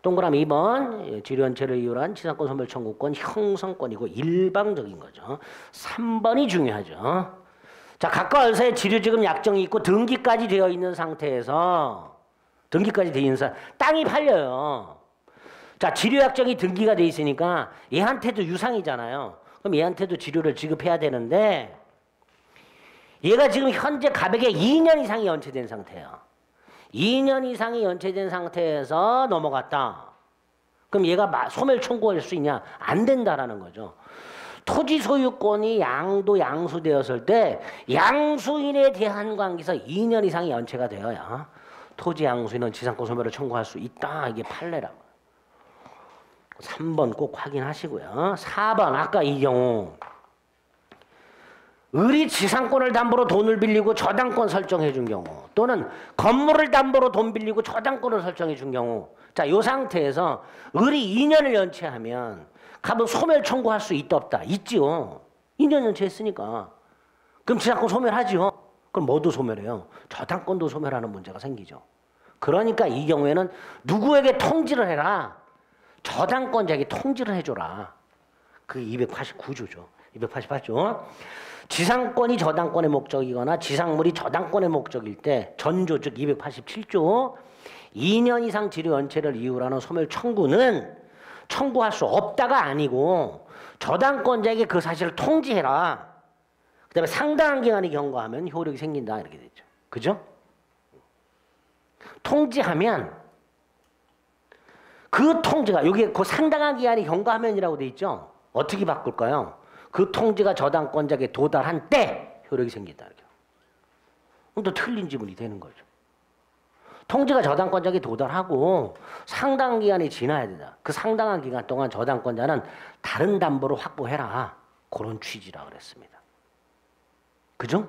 동그라미 2번 지료 연체를 이유로 한 지상권 소멸 청구권 형성권이고 일방적인 거죠. 3번이 중요하죠. 자, 각각 을사의 지료지급 약정이 있고 등기까지 되어 있는 상태에서 등기까지 되어 있는 땅이 팔려요. 자, 지료 약정이 등기가 돼 있으니까 얘한테도 유상이잖아요. 그럼 얘한테도 지료를 지급해야 되는데 얘가 지금 현재 가백에 2년 이상이 연체된 상태예요. 2년 이상이 연체된 상태에서 넘어갔다. 그럼 얘가 소멸 청구할 수 있냐? 안 된다라는 거죠. 토지 소유권이 양수되었을 때 양수인에 대한 관계에서 2년 이상이 연체가 되어야 토지 양수인은 지상권 소멸을 청구할 수 있다. 이게 판례라고. 3번 꼭 확인하시고요. 4번 아까 이 경우 을이 지상권을 담보로 돈을 빌리고 저당권 설정해 준 경우 또는 건물을 담보로 돈 빌리고 저당권을 설정해 준 경우 자, 이 상태에서 을이 2년을 연체하면 갑은 소멸 청구할 수 있다 없다? 있지요. 2년 연체했으니까. 그럼 지상권 소멸하지요. 그럼 뭐도 소멸해요? 저당권도 소멸하는 문제가 생기죠. 그러니까 이 경우에는 누구에게 통지를 해라? 저당권자에게 통지를 해줘라. 그게 289조죠. 288조. 지상권이 저당권의 목적이거나 지상물이 저당권의 목적일 때 전조 즉 287조 2년 이상 지료 연체를 이유로 하는 소멸 청구는 청구할 수 없다가 아니고 저당권자에게 그 사실을 통지해라. 그 다음에 상당한 기간이 경과하면 효력이 생긴다 이렇게 되죠. 그죠? 통지하면 그 통지가 여기 그 상당한 기간이 경과하면이라고 돼 있죠. 어떻게 바꿀까요? 그 통지가 저당권자에게 도달한 때 효력이 생긴다. 그럼 또 틀린 지문이 되는 거죠. 통지가 저당권자에게 도달하고 상당한 기간이 지나야 된다. 그 상당한 기간 동안 저당권자는 다른 담보를 확보해라. 그런 취지라고 그랬습니다. 그죠?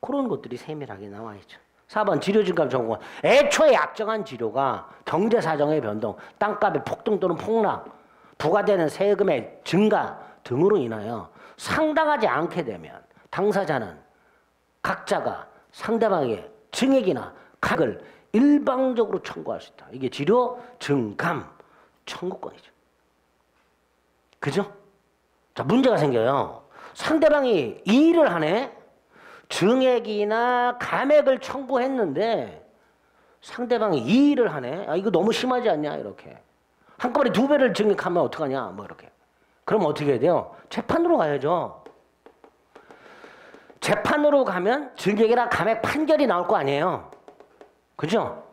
그런 것들이 세밀하게 나와 있죠. 4번 지료증감 정권. 애초에 약정한 지료가 경제사정의 변동, 땅값의 폭등 또는 폭락, 부과되는 세금의 증가 등으로 인하여 상당하지 않게 되면 당사자는 각자가 상대방에게 증액이나 가격을 일방적으로 청구할 수 있다. 이게 지료 증감 청구권이죠. 그죠? 자, 문제가 생겨요. 상대방이 이 일을 하네? 증액이나 감액을 청구했는데 상대방이 이 일을 하네? 아, 이거 너무 심하지 않냐? 이렇게. 한꺼번에 2배를 증액하면 어떡하냐? 뭐 이렇게. 그럼 어떻게 해야 돼요? 재판으로 가야죠. 재판으로 가면 증액이나 감액 판결이 나올 거 아니에요. 그죠?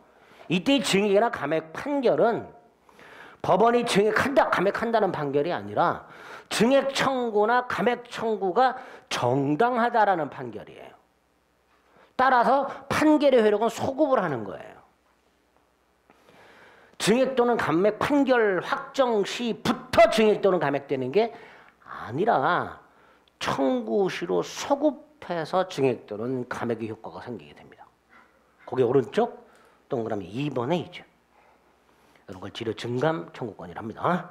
이때 증액이나 감액 판결은 법원이 증액한다, 감액한다는 판결이 아니라 증액 청구나 감액 청구가 정당하다라는 판결이에요. 따라서 판결의 효력은 소급을 하는 거예요. 증액 또는 감액 판결 확정 시부터 증액 또는 감액되는 게 아니라 청구 시로 소급해서 증액 또는 감액의 효과가 생기게 됩니다. 거기 오른쪽 동그라미 2번에 있죠. 이런 걸 지료 증감 청구권이랍니다.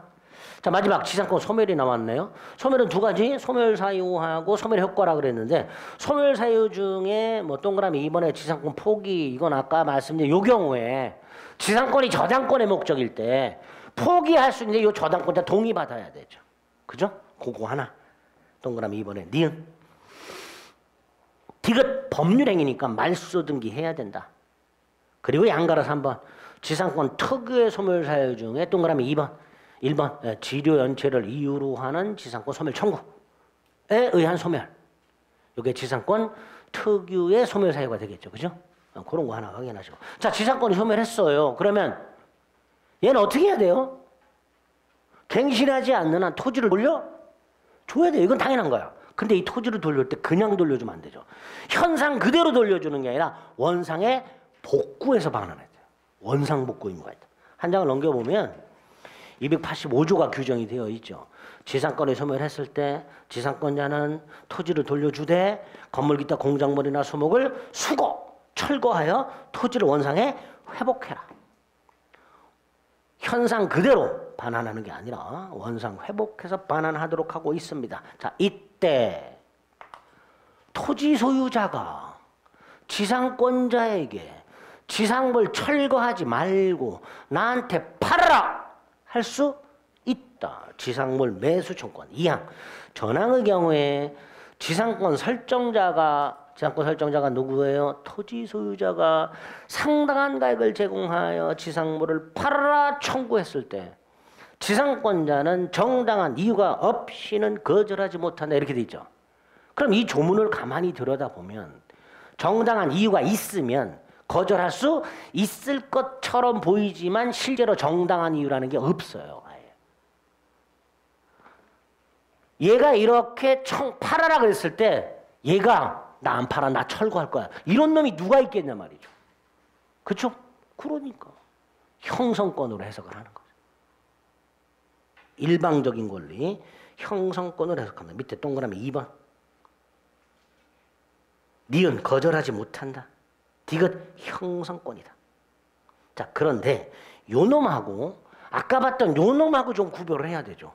자, 마지막 지상권 소멸이 나왔네요. 소멸은 두 가지, 소멸 사유하고 소멸 효과라 그랬는데 소멸 사유 중에 뭐 동그라미 2번에 지상권 포기 이건 아까 말씀드린 요 경우에 지상권이 저당권의 목적일 때 포기할 수 있는데 요 저당권자 동의받아야 되죠. 그죠? 그거 하나. 동그라미 2번에 니은. 디귿 법률행위니까 말소 등기해야 된다. 그리고 양가로 3번 지상권 특유의 소멸 사유 중에 동그라미 2번 1번 지료 연체를 이유로 하는 지상권 소멸 청구에 의한 소멸. 이게 지상권 특유의 소멸 사유가 되겠죠. 그죠? 그런 거 하나 확인하시고. 자, 지상권이 소멸했어요. 그러면 얘는 어떻게 해야 돼요? 갱신하지 않는 한 토지를 돌려줘야 돼요. 이건 당연한 거야. 근데 이 토지를 돌릴 때 그냥 돌려주면 안 되죠. 현상 그대로 돌려주는 게 아니라 원상에 복구해서 반환해야 돼요. 원상 복구 의무가 있다. 한 장을 넘겨보면 285조가 규정이 되어 있죠. 지상권이 소멸했을 때 지상권자는 토지를 돌려주되 건물 기타 공작물이나 수목을 수거, 철거하여 토지를 원상에 회복해라. 현상 그대로 반환하는 게 아니라 원상 회복해서 반환하도록 하고 있습니다. 자, 이때 토지 소유자가 지상권자에게 지상물 철거하지 말고 나한테 팔아라 할 수 있다. 지상물 매수 청구권. 2항. 전항의 경우에 지상권 설정자가 누구예요? 토지 소유자가 상당한 가액을 제공하여 지상물을 팔아라 청구했을 때 지상권자는 정당한 이유가 없이는 거절하지 못한다. 이렇게 돼 있죠. 그럼 이 조문을 가만히 들여다보면 정당한 이유가 있으면 거절할 수 있을 것처럼 보이지만 실제로 정당한 이유라는 게 없어요. 아예. 얘가 이렇게 팔아라 그랬을 때 얘가 나 안 팔아, 나 철거할 거야. 이런 놈이 누가 있겠냐 말이죠. 그렇죠? 그러니까 형성권으로 해석을 하는 거죠. 일방적인 권리, 형성권으로 해석한다. 밑에 동그라미 2번. 니은 거절하지 못한다. 디귿 형성권이다. 자, 그런데 요 놈하고 아까 봤던 요 놈하고 좀 구별을 해야 되죠.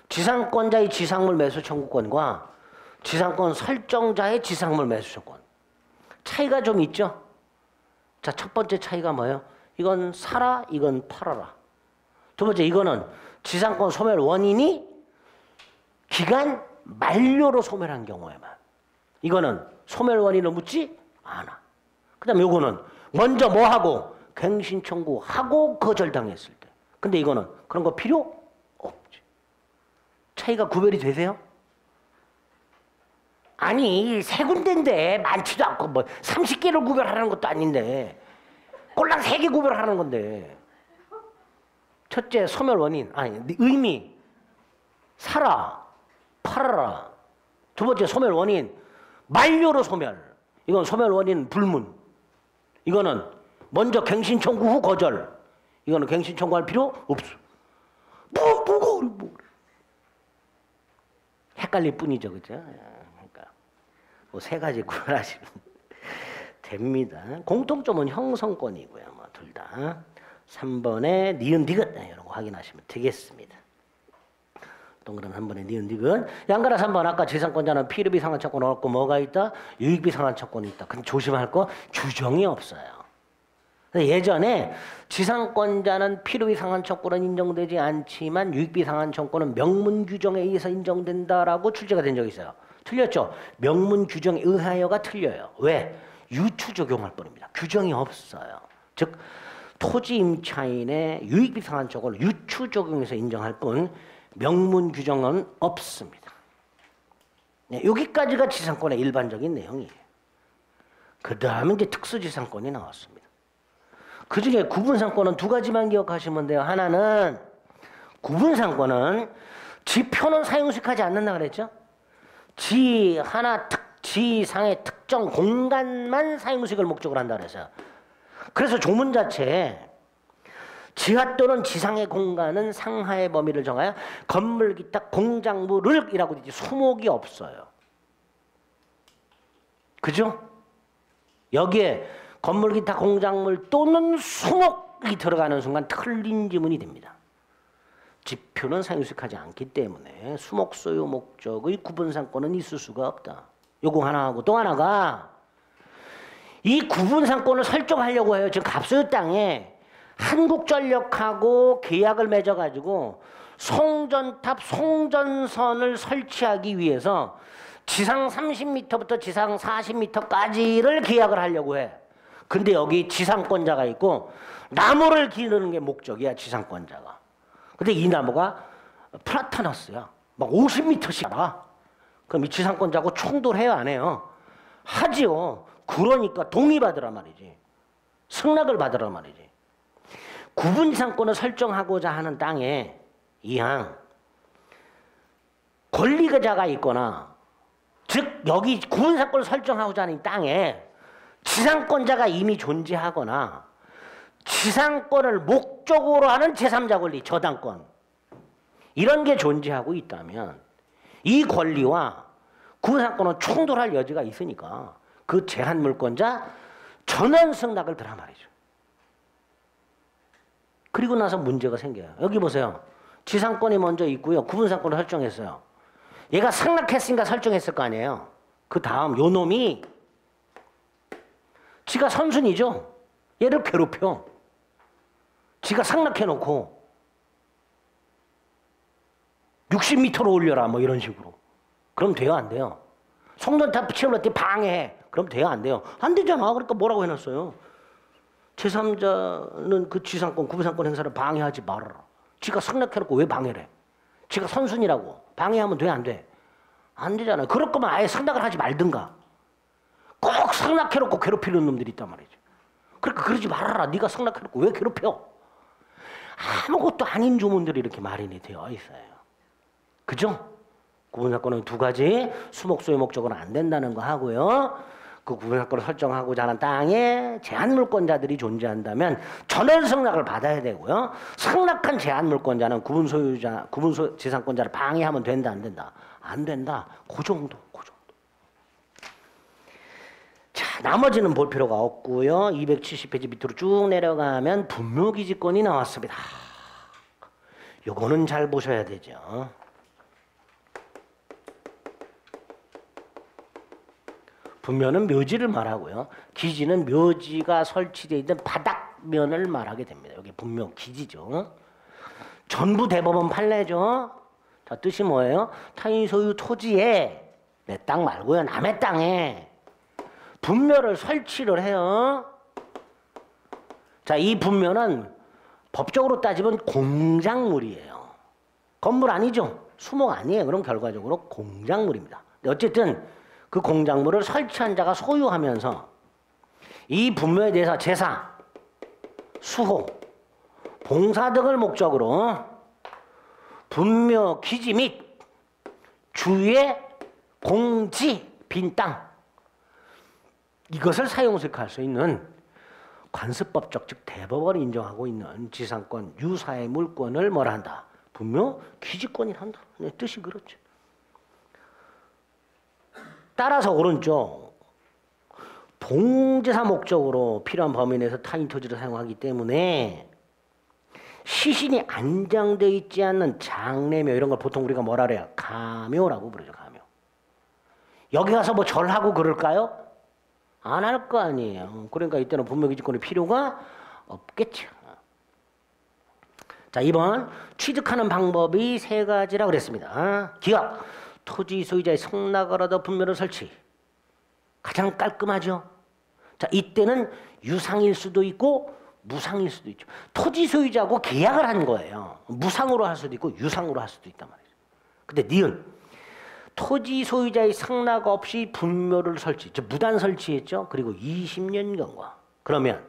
지상권자의 지상물 매수 청구권과 지상권 설정자의 지상물 매수 청구권. 차이가 좀 있죠? 자, 첫 번째 차이가 뭐예요? 이건 사라, 이건 팔아라. 두 번째, 이거는 지상권 소멸 원인이 기간 만료로 소멸한 경우에만. 이거는 소멸 원인을 묻지 않아. 그 다음에 요거는 먼저 뭐 하고? 갱신 청구하고 거절당했을 때. 근데 이거는 그런 거 필요 없지. 차이가 구별이 되세요? 아니, 세 군데인데 많지도 않고 뭐 30개를 구별하는 것도 아닌데 꼴랑 3개 구별하는 건데. 첫째, 소멸 원인. 아니, 의미. 사라, 팔아라. 두 번째, 소멸 원인. 만료로 소멸. 이건 소멸 원인 불문. 이거는 먼저 갱신 청구 후 거절. 이거는 갱신 청구할 필요 없어. 뭐. 헷갈릴 뿐이죠, 그죠? 그러니까 뭐 3가지 구별하시면 됩니다. 공통점은 형성권이고요, 뭐 둘 다. 3번에 니은 디귿 이런 거 확인하시면 되겠습니다. 동그라미 3번에 니은 디귿. 양가라 3번 아까 지상권자는 피르비 상환청권 없고 뭐가 있다? 유익비 상환청권이 있다. 근데 조심할 거 규정이 없어요. 예전에 지상권자는 피르비 상환청권은 인정되지 않지만 유익비 상환청권은 명문 규정에 의해서 인정된다라고 출제가 된 적이 있어요. 틀렸죠? 명문 규정에 의하여가 틀려요. 왜? 유추 적용할 뿐입니다. 규정이 없어요. 즉 토지 임차인의 유익비 상환청권을 유추 적용해서 인정할 뿐 명문 규정은 없습니다. 네, 여기까지가 지상권의 일반적인 내용이에요. 그 다음에 이제 특수지상권이 나왔습니다. 그 중에 구분상권은 2가지만 기억하시면 돼요. 하나는 구분상권은 지표는 사용식하지 않는다 그랬죠? 지상의 특정 공간만 사용식을 목적으로 한다 그래서요. 그래서 조문 자체에 지하 또는 지상의 공간은 상하의 범위를 정하여 건물 기타 공작물을 이라고 되지 수목이 없어요. 그죠? 여기에 건물 기타 공작물 또는 수목이 들어가는 순간 틀린 지문이 됩니다. 지표는 사용식하지 않기 때문에 수목 소유 목적의 구분상권은 있을 수가 없다. 요거 하나 하고 또 하나가 이 구분상권을 설정하려고 해요. 지금 갑소유 땅에 한국전력하고 계약을 맺어가지고 송전탑, 송전선을 설치하기 위해서 지상 30m부터 지상 40m까지를 계약을 하려고 해. 근데 여기 지상권자가 있고 나무를 기르는 게 목적이야, 지상권자가. 근데 이 나무가 플라타너스야. 막 50m씩 알아. 그럼 이 지상권자하고 충돌해요, 안 해요? 하지요. 그러니까 동의받으란 말이지. 승낙을 받으란 말이지. 구분상권을 설정하고자 하는 땅에 이항 권리자가 있거나 즉 여기 구분상권을 설정하고자 하는 땅에 지상권자가 이미 존재하거나 지상권을 목적으로 하는 제3자 권리, 저당권 이런 게 존재하고 있다면 이 권리와 구분상권은 충돌할 여지가 있으니까 그 제한물권자 전원 승낙을 들란 말이죠. 그리고 나서 문제가 생겨요. 여기 보세요. 지상권이 먼저 있고요. 구분상권을 설정했어요. 얘가 상납했으니까 설정했을 거 아니에요. 그 다음 요 놈이 지가 선순이죠. 얘를 괴롭혀. 지가 상납해놓고 60m로 올려라 뭐 이런 식으로. 그럼 돼요 안 돼요? 송전탑 채울때 방해해. 그럼 돼요 안 돼요? 안 되잖아. 그러니까 뭐라고 해놨어요? 제3자는 그 지상권, 구분상권 행사를 방해하지 말아라. 지가 상납해놓고 왜 방해를 해? 지가 선순이라고. 방해하면 돼 안 돼? 안 되잖아요. 그럴 거면 아예 상납을 하지 말든가. 꼭 상납해놓고 괴롭히는 놈들이 있단 말이죠. 그러니까 그러지 말아라. 네가 상납해놓고 왜 괴롭혀? 아무것도 아닌 조문들이 이렇게 마련이 되어 있어요. 그죠? 구분사건은 두 가지. 수목소유 목적은 안 된다는 거 하고요. 그 구분사건을 설정하고자 하는 땅에 제한물권자들이 존재한다면 전원 승낙을 받아야 되고요. 승낙한 제한물권자는 구분재산권자를 방해하면 된다 안 된다? 안 된다. 그 정도. 자, 나머지는 볼 필요가 없고요. 270페이지 밑으로 쭉 내려가면 분묘기지권이 나왔습니다. 요거는 잘 보셔야 되죠. 분묘는 묘지를 말하고요. 기지는 묘지가 설치되어 있는 바닥면을 말하게 됩니다. 여기 분묘 기지죠. 전부 대법원 판례죠. 자, 뜻이 뭐예요? 타인 소유 토지에 내 땅 말고요. 남의 땅에 분묘를 설치를 해요. 자, 이 분묘는 법적으로 따지면 공작물이에요. 건물 아니죠. 수목 아니에요. 그럼 결과적으로 공작물입니다. 어쨌든 그 공작물을 설치한 자가 소유하면서 이 분묘에 대해서 제사, 수호, 봉사 등을 목적으로 분묘 기지 및 주위의 공지, 빈 땅 이것을 사용수익할 수 있는 관습법적 즉 대법원이 인정하고 있는 지상권 유사의 물권을 뭐라 한다? 분묘 기지권이라 한다. 뜻이 그렇죠. 따라서 오른쪽 봉제사 목적으로 필요한 범위 내에서 타인 토지를 사용하기 때문에 시신이 안장되어 있지 않는 장례묘 이런 걸 보통 우리가 뭐라 그래요? 가묘라고 부르죠. 가묘. 여기 가서 뭐 절하고 그럴까요? 안 할 거 아니에요. 그러니까 이때는 분묘기지권이 필요가 없겠죠. 자, 2번 취득하는 방법이 세 가지라 그랬습니다. 기각, 토지 소유자의 승낙을 얻어 분묘를 설치. 가장 깔끔하죠. 자, 이때는 유상일 수도 있고 무상일 수도 있죠. 토지 소유자하고 계약을 한 거예요. 무상으로 할 수도 있고 유상으로 할 수도 있단 말이죠. 근데 니은 토지 소유자의 승낙 없이 분묘를 설치, 즉 무단 설치했죠. 그리고 20년 경과. 그러면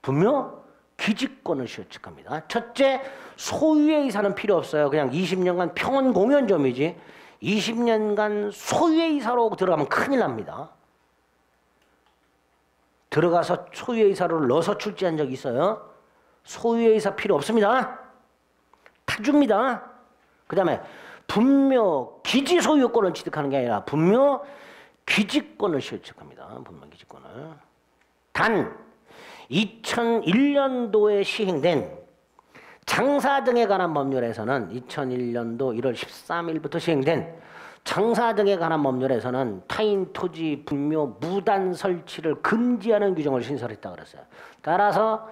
분묘 기지권을 실측합니다. 첫째, 소유의 이사는 필요 없어요. 그냥 20년간 평온 공연점이지 20년간 소유의 이사로 들어가면 큰일 납니다. 들어가서 소유의 이사를 넣어서 출제한 적이 있어요. 소유의 이사 필요 없습니다. 타줍니다. 그 다음에 분묘 기지 소유권을 취득하는 게 아니라 분묘 기지권을 실측합니다. 분묘 기지권을. 단 2001년도에 시행된 장사 등에 관한 법률에서는 2001년도 1월 13일부터 시행된 장사 등에 관한 법률에서는 타인 토지 분묘 무단 설치를 금지하는 규정을 신설했다고 그랬어요. 따라서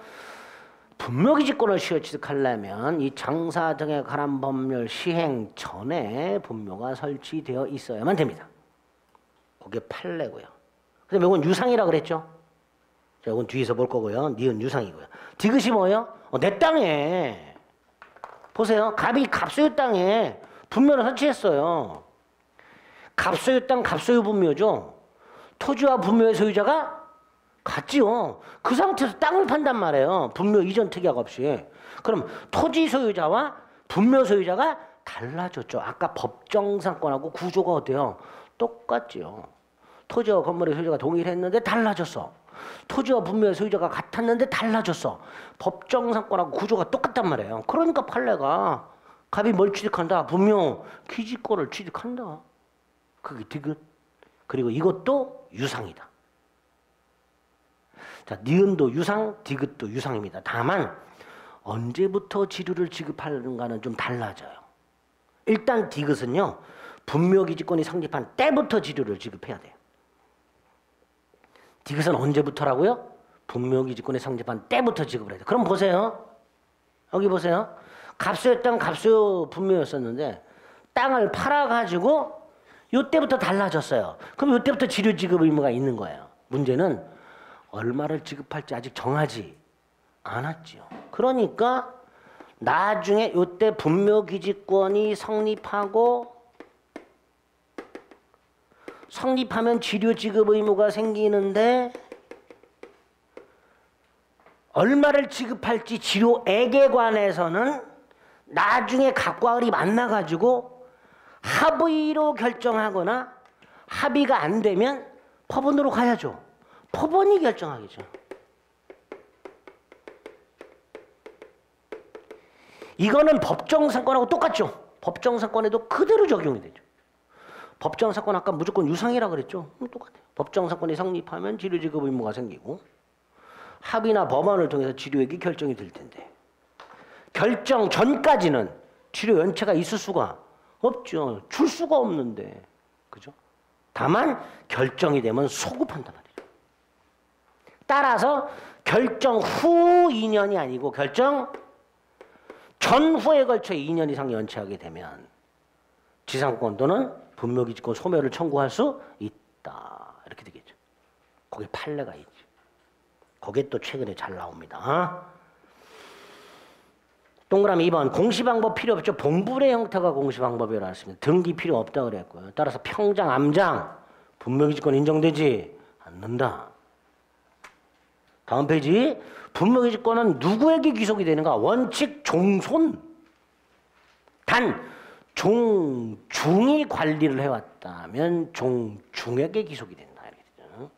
분묘기지권을 취득하려면 이 장사 등에 관한 법률 시행 전에 분묘가 설치되어 있어야만 됩니다. 그게 판례고요. 그다음에 이건 유상이라고 그랬죠. 자, 이건 뒤에서 볼 거고요. 니은 유상이고요. 디귿이 뭐예요? 내 땅에 보세요. 갑이 갑소유 땅에 분묘를 설치했어요. 갑소유 땅 갑소유 분묘죠. 토지와 분묘의 소유자가 같지요. 그 상태에서 땅을 판단 말이에요. 분묘 이전 특약 없이. 그럼 토지 소유자와 분묘 소유자가 달라졌죠. 아까 법정상권하고 구조가 어때요? 똑같지요. 토지와 건물의 소유자가 동일했는데 달라졌어. 토지와 분묘의 소유자가 같았는데 달라졌어. 법정상권하고 구조가 똑같단 말이에요. 그러니까 판례가 갑이 뭘 취득한다? 분묘 기지권을 취득한다. 그게 디귿. 그리고 이것도 유상이다. 자, 니은도 유상, 디귿도 유상입니다. 다만 언제부터 지류를 지급하는가는 좀 달라져요. 일단 디귿은요. 분묘기지권이 성립한 때부터 지료를 지급해야 돼요. 이것은 언제부터라고요? 분묘기지권이 성립한 때부터 지급을 해야 돼요. 그럼 보세요. 여기 보세요. 갑수였던 갑수 분묘였었는데 땅을 팔아가지고 이때부터 달라졌어요. 그럼 이때부터 지료 지급 의무가 있는 거예요. 문제는 얼마를 지급할지 아직 정하지 않았지요. 그러니까 나중에 이때 분묘기지권이 성립하면 지료 지급 의무가 생기는데 얼마를 지급할지 지료액에 관해서는 나중에 갑과 을이 만나가지고 합의로 결정하거나 합의가 안 되면 법원으로 가야죠. 법원이 결정하겠죠. 이거는 법정사건하고 똑같죠. 법정사건에도 그대로 적용이 되죠. 법정사건 아까 무조건 유상이라 그랬죠. 똑같아요. 법정사건이 성립하면 지료지급 의무가 생기고 합의나 법안을 통해서 지료액이 결정이 될 텐데 결정 전까지는 지료 연체가 있을 수가 없죠. 줄 수가 없는데. 그죠? 다만 결정이 되면 소급한단 말이죠. 따라서 결정 후 2년이 아니고 결정 전후에 걸쳐 2년 이상 연체하게 되면 지상권 또는 분묘기지권 소멸을 청구할 수 있다. 이렇게 되겠죠. 거기에 판례가 있죠. 거기에 또 최근에 잘 나옵니다. 동그라미 2번 공시방법 필요 없죠. 봉불의 형태가 공시방법이라고 했습니다. 등기 필요 없다고 그랬고요. 따라서 평장, 암장 분묘기지권 인정되지 않는다. 다음 페이지. 분묘기지권은 누구에게 귀속이 되는가? 원칙 종손. 단 종중이 관리를 해왔다면 종중에게 귀속이 된다. 이렇게 되죠.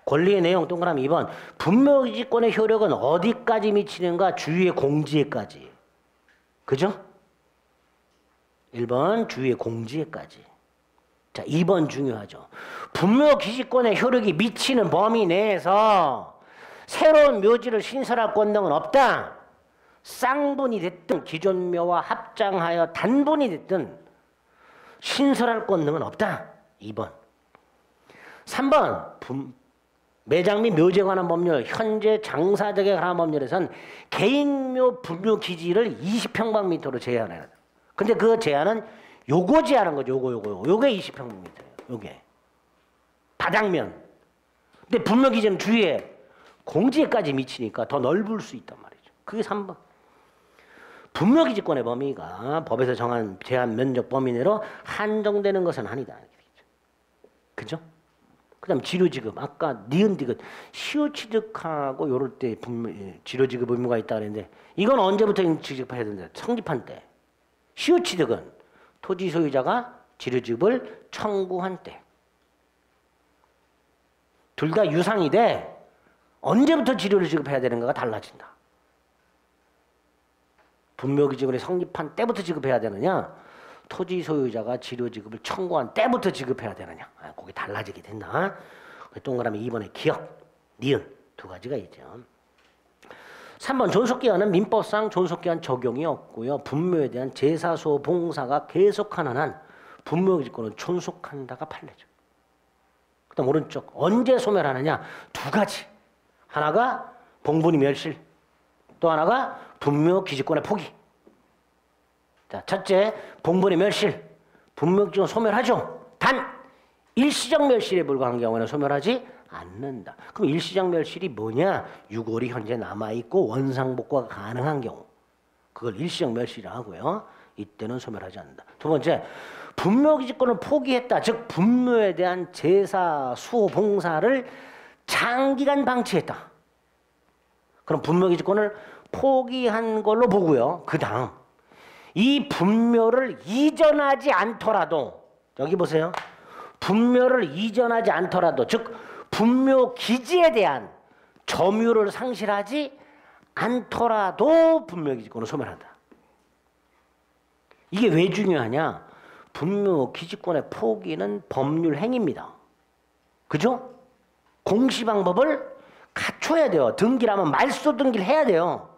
권리의 내용 동그라미 2번. 분묘기지권의 효력은 어디까지 미치는가? 주위의 공지에까지. 그죠? 1번 주위의 공지에까지. 자, 2번 중요하죠. 분묘기지권의 효력이 미치는 범위 내에서 새로운 묘지를 신설할 권능은 없다. 쌍분이 됐든 기존 묘와 합장하여 단분이 됐든 신설할 권능은 없다. 2번. 3번. 매장 및 묘지에 관한 법률. 현재 장사덕에 관한 법률에선 개인묘 분묘기지를 20평방미터로 제한해야 돼. 근데 그 제한은 요거 제한한 거죠. 요게 20평방미터예요. 요게. 바닥면. 근데 분묘기지는 주위에 공지에까지 미치니까 더 넓을 수 있단 말이죠. 그게 3번. 분묘기지권의 범위가 법에서 정한 제한 면적 범위 내로 한정되는 것은 아니다. 그죠? 그 다음 지료지급. 아까 니은디귿 시효취득하고 요럴 때 지료지급 의무가 있다 그랬는데 이건 언제부터 지급해야 된다? 성립한 때. 시효취득은 토지 소유자가 지료지급을 청구한 때. 둘 다 유상이 돼. 언제부터 지료를 지급해야 되는가가 달라진다. 분묘기지권이 성립한 때부터 지급해야 되느냐, 토지 소유자가 지료 지급을 청구한 때부터 지급해야 되느냐, 그게 달라지게 된다. 동그라미 2번에 기억, 니은 두 가지가 있죠. 3번 존속기한은 민법상 존속기한 적용이 없고요. 분묘에 대한 제사소 봉사가 계속하는 한 분묘기지권은 존속한다가 판례죠. 그 다음 오른쪽 언제 소멸하느냐, 두 가지. 하나가 봉분이 멸실, 또 하나가 분묘기지권의 포기. 자, 첫째, 봉분의 멸실. 분묘기지권 소멸하죠. 단 일시적 멸실에 불과한 경우는 소멸하지 않는다. 그럼 일시적 멸실이 뭐냐? 유골이 현재 남아있고 원상복구가 가능한 경우, 그걸 일시적 멸실이라고 하고요. 이때는 소멸하지 않는다. 두 번째, 분묘기지권을 포기했다. 즉 분묘에 대한 제사, 수호, 봉사를 장기간 방치했다. 그럼 분묘기지권을 포기한 걸로 보고요. 그 다음 이 분묘를 이전하지 않더라도, 여기 보세요. 분묘를 이전하지 않더라도, 즉 분묘 기지에 대한 점유를 상실하지 않더라도 분묘기지권을 소멸한다. 이게 왜 중요하냐? 분묘기지권의 포기는 법률 행위입니다. 그죠? 공시방법을 갖춰야 돼요. 등기라면 말소 등기를 해야 돼요.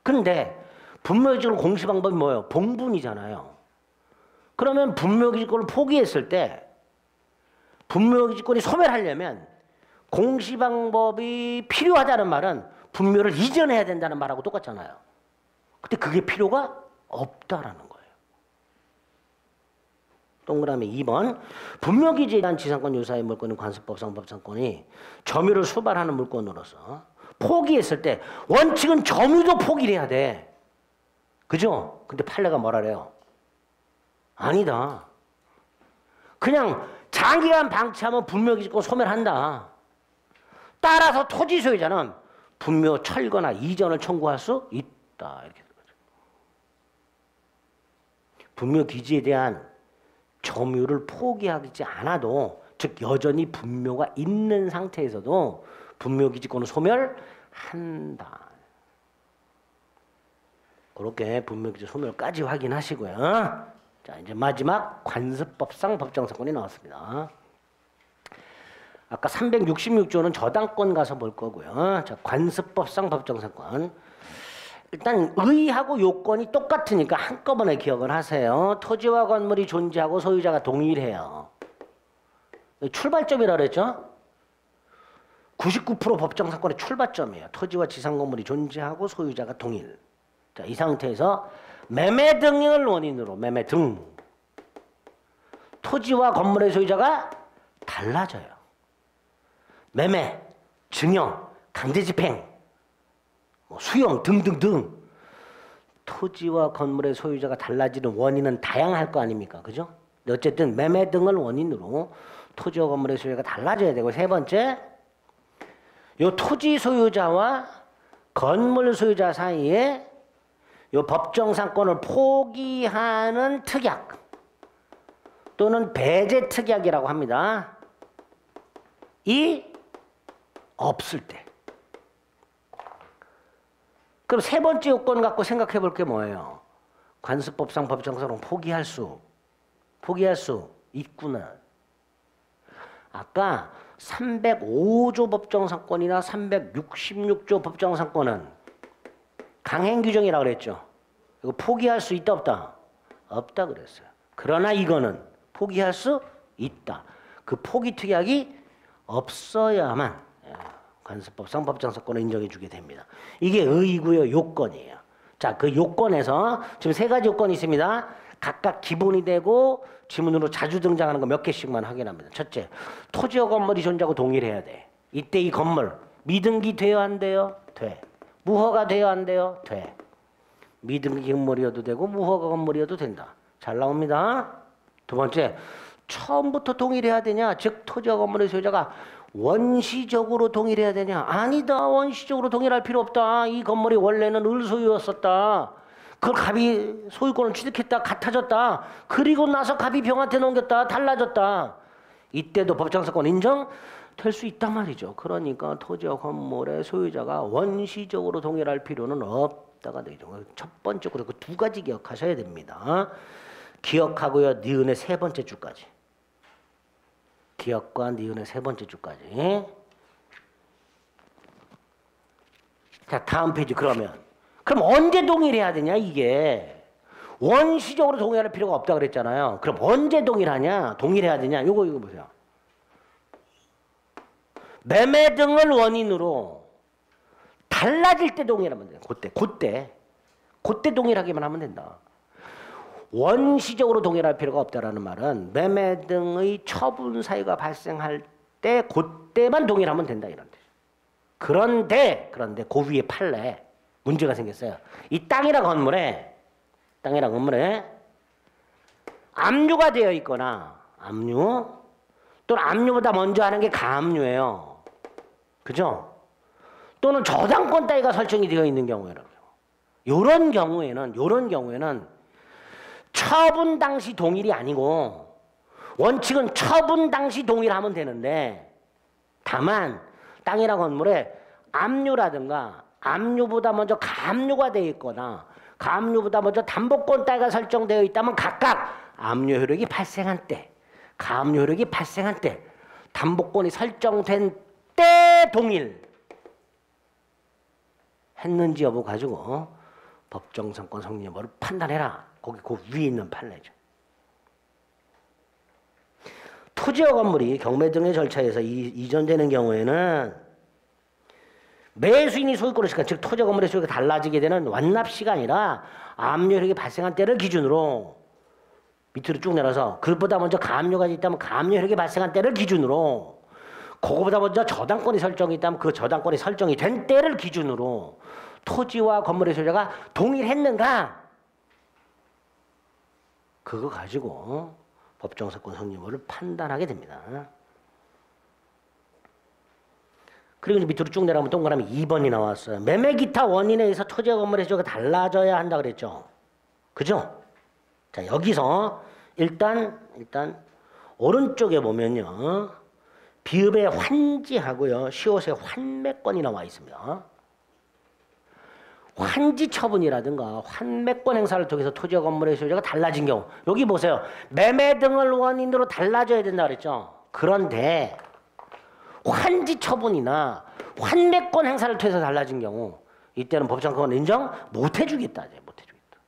그런데 분묘기지권 공시방법이 뭐예요? 봉분이잖아요. 그러면 분묘기지권을 포기했을 때 분묘기지권이 소멸하려면 공시방법이 필요하다는 말은 분묘를 이전해야 된다는 말하고 똑같잖아요. 근데 그게 필요가 없다라는 거예요. 동그라미 2번. 분묘기지에 대한 지상권 유사의 물권인 관습법상 법상권이 점유를 수반하는 물권으로서 포기했을 때 원칙은 점유도 포기를 해야 돼. 그죠? 근데 판례가 뭐라 그래요? 아니다. 그냥 장기간 방치하면 분묘기지권 소멸한다. 따라서 토지 소유자는 분묘 철거나 이전을 청구할 수 있다. 이렇게 되는 거죠. 분묘기지에 대한 점유를 포기하지 않아도, 즉 여전히 분묘가 있는 상태에서도 분묘기지권을 소멸한다. 그렇게 분묘기지 소멸까지 확인하시고요. 자, 이제 마지막 관습법상 법정사건이 나왔습니다. 아까 366조는 저당권 가서 볼 거고요. 자, 관습법상 법정사건. 일단 의하고 요건이 똑같으니까 한꺼번에 기억을 하세요. 토지와 건물이 존재하고 소유자가 동일해요. 출발점이라 그랬죠? 99% 법정사건의 출발점이에요. 토지와 지상건물이 존재하고 소유자가 동일. 자, 이 상태에서 매매 등을 원인으로, 매매 등, 토지와 건물의 소유자가 달라져요. 매매, 증여, 강제집행, 수용 등등등. 토지와 건물의 소유자가 달라지는 원인은 다양할 거 아닙니까? 그죠? 근데 어쨌든 매매 등을 원인으로 토지와 건물의 소유자가 달라져야 되고, 세 번째, 요 토지 소유자와 건물 소유자 사이에 요 법정상권을 포기하는 특약 또는 배제 특약이라고 합니다. 이 없을 때. 그럼 세 번째 요건 갖고 생각해 볼 게 뭐예요? 관습법상 법정상권 포기할 수 있구나. 아까 305조 법정상권이나 366조 법정상권은 강행 규정이라고 그랬죠. 이거 포기할 수 있다 없다? 없다 그랬어요. 그러나 이거는 포기할 수 있다. 그 포기 특약이 없어야만 관습법상 법정사건을 인정해 주게 됩니다. 이게 의의고요, 요건이에요. 자, 그 요건에서 지금 세 가지 요건이 있습니다. 각각 기본이 되고 지문으로 자주 등장하는 거 몇 개씩만 확인합니다. 첫째, 토지와 건물이 존재하고 동일해야 돼. 이때 이 건물 미등기 돼야 안 돼요? 돼. 무허가 돼야 안 돼요? 돼. 미등기 건물이어도 되고 무허가 건물이어도 된다. 잘 나옵니다. 두 번째, 처음부터 동일해야 되냐? 즉 토지와 건물의 소유자가 원시적으로 동일해야 되냐? 아니다. 원시적으로 동일할 필요 없다. 이 건물이 원래는 을소유였었다. 그걸 갑이 소유권을 취득했다. 같아졌다. 그리고 나서 갑이 병한테 넘겼다. 달라졌다. 이때도 법정사건 인정될 수 있단 말이죠. 그러니까 토지와 건물의 소유자가 원시적으로 동일할 필요는 없다가 되죠. 첫 번째로 그 두 가지 기억하셔야 됩니다. 기억하고요. 니은의 세 번째 줄까지. 기억과 니은의 세 번째 줄까지. 자, 다음 페이지. 그럼 언제 동일해야 되냐 이게. 원시적으로 동일할 필요가 없다 그랬잖아요. 그럼 언제 동일하냐? 동일해야 되냐? 이거 보세요. 매매 등을 원인으로 달라질 때 동일하면 돼요. 그때 동일하게만 하면 된다. 원시적으로 동일할 필요가 없다라는 말은 매매 등의 처분 사유가 발생할 때 그때만 동일하면 된다 이런 뜻이에요. 그런데 그 위에 판례 문제가 생겼어요. 이 땅이랑 건물에 압류가 되어 있거나 압류 또는 압류보다 먼저 하는 게 가압류예요. 그죠? 또는 저당권 따위가 설정이 되어 있는 경우에는 요런 경우에는 처분 당시 동일이 아니고 원칙은 처분 당시 동일하면 되는데 다만 땅이나 건물에 압류라든가 압류보다 먼저 가압류가 되어 있거나 가압류보다 먼저 담보권 따위가 설정되어 있다면 각각 압류 효력이 발생한 때, 가압류 효력이 발생한 때, 담보권이 설정된 때 동일 했는지 여부 가지고 법정상권 성립 여부를 판단해라. 거기 그 위에 있는 판례죠. 토지와 건물이 경매 등의 절차에서 이전되는 경우에는 매수인이 소유권을 시간, 즉 토지와 건물의 소유가 달라지게 되는 완납 시간이라 압류혈액이 발생한 때를 기준으로 밑으로 쭉 내려서 그것보다 먼저 가압류가 있다면 가압류혈액이 발생한 때를 기준으로 그거보다 먼저 저당권이 설정이 있다면 그 저당권이 설정이 된 때를 기준으로 토지와 건물의 소유자가 동일했는가 그거 가지고 법정사건 성립 여부를 판단하게 됩니다. 그리고 이제 밑으로 쭉 내려가면 동그라미 2번이 나왔어요. 매매 기타 원인에 의해서 토지와 건물의 소유가 달라져야 한다 그랬죠. 그죠? 자, 여기서 일단 오른쪽에 보면요. 비읍의 환지하고요. 시옷의 환매권이 나와 있습니다. 환지 처분이라든가 환매권 행사를 통해서 토지와 건물의 소유자가 달라진 경우 여기 보세요. 매매 등을 원인으로 달라져야 된다 그랬죠. 그런데 환지 처분이나 환매권 행사를 통해서 달라진 경우 이때는 법정권을 인정 못 해주겠다. 못 해주겠다.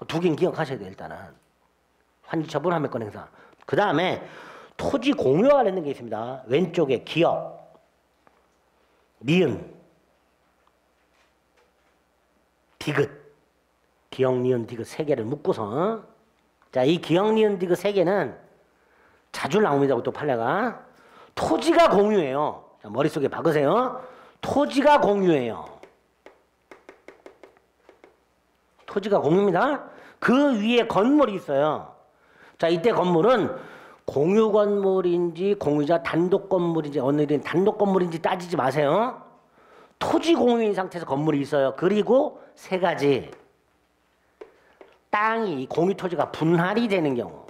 두 개는 기억하셔야 돼요. 일단은 환지 처분, 환매권 행사. 그 다음에 토지 공유와 관련된 게 있습니다. 왼쪽에 기역, 니은, 디귿, 기역, 니은, 디귿 세 개를 묶고서 자, 이 기역, 니은, 디귿 세 개는 자주 나옵니다. 또 판례가 토지가 공유예요. 자, 머릿속에 박으세요. 토지가 공유예요. 토지가 공유입니다. 그 위에 건물이 있어요. 자, 이때 건물은 공유 건물인지 공유자 단독 건물인지 어느린 단독 건물인지 따지지 마세요. 토지 공유인 상태에서 건물이 있어요. 그리고 세 가지. 땅이 공유 토지가 분할이 되는 경우.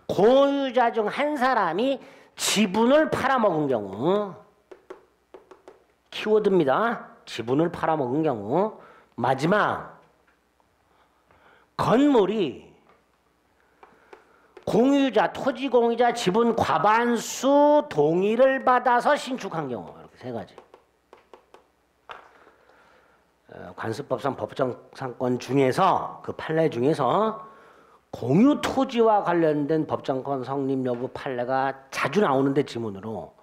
공유자 중 한 사람이 지분을 팔아먹은 경우. 키워드입니다. 지분을 팔아먹은 경우. 마지막 건물이 공유자, 토지 공유자 지분 과반수 동의를 받아서 신축한 경우. 이렇게 세 가지. 관습법상 법정상권 중에서 그 판례 중에서 공유 토지와 관련된 법정권 성립 여부 판례가 자주 나오는데 지문으로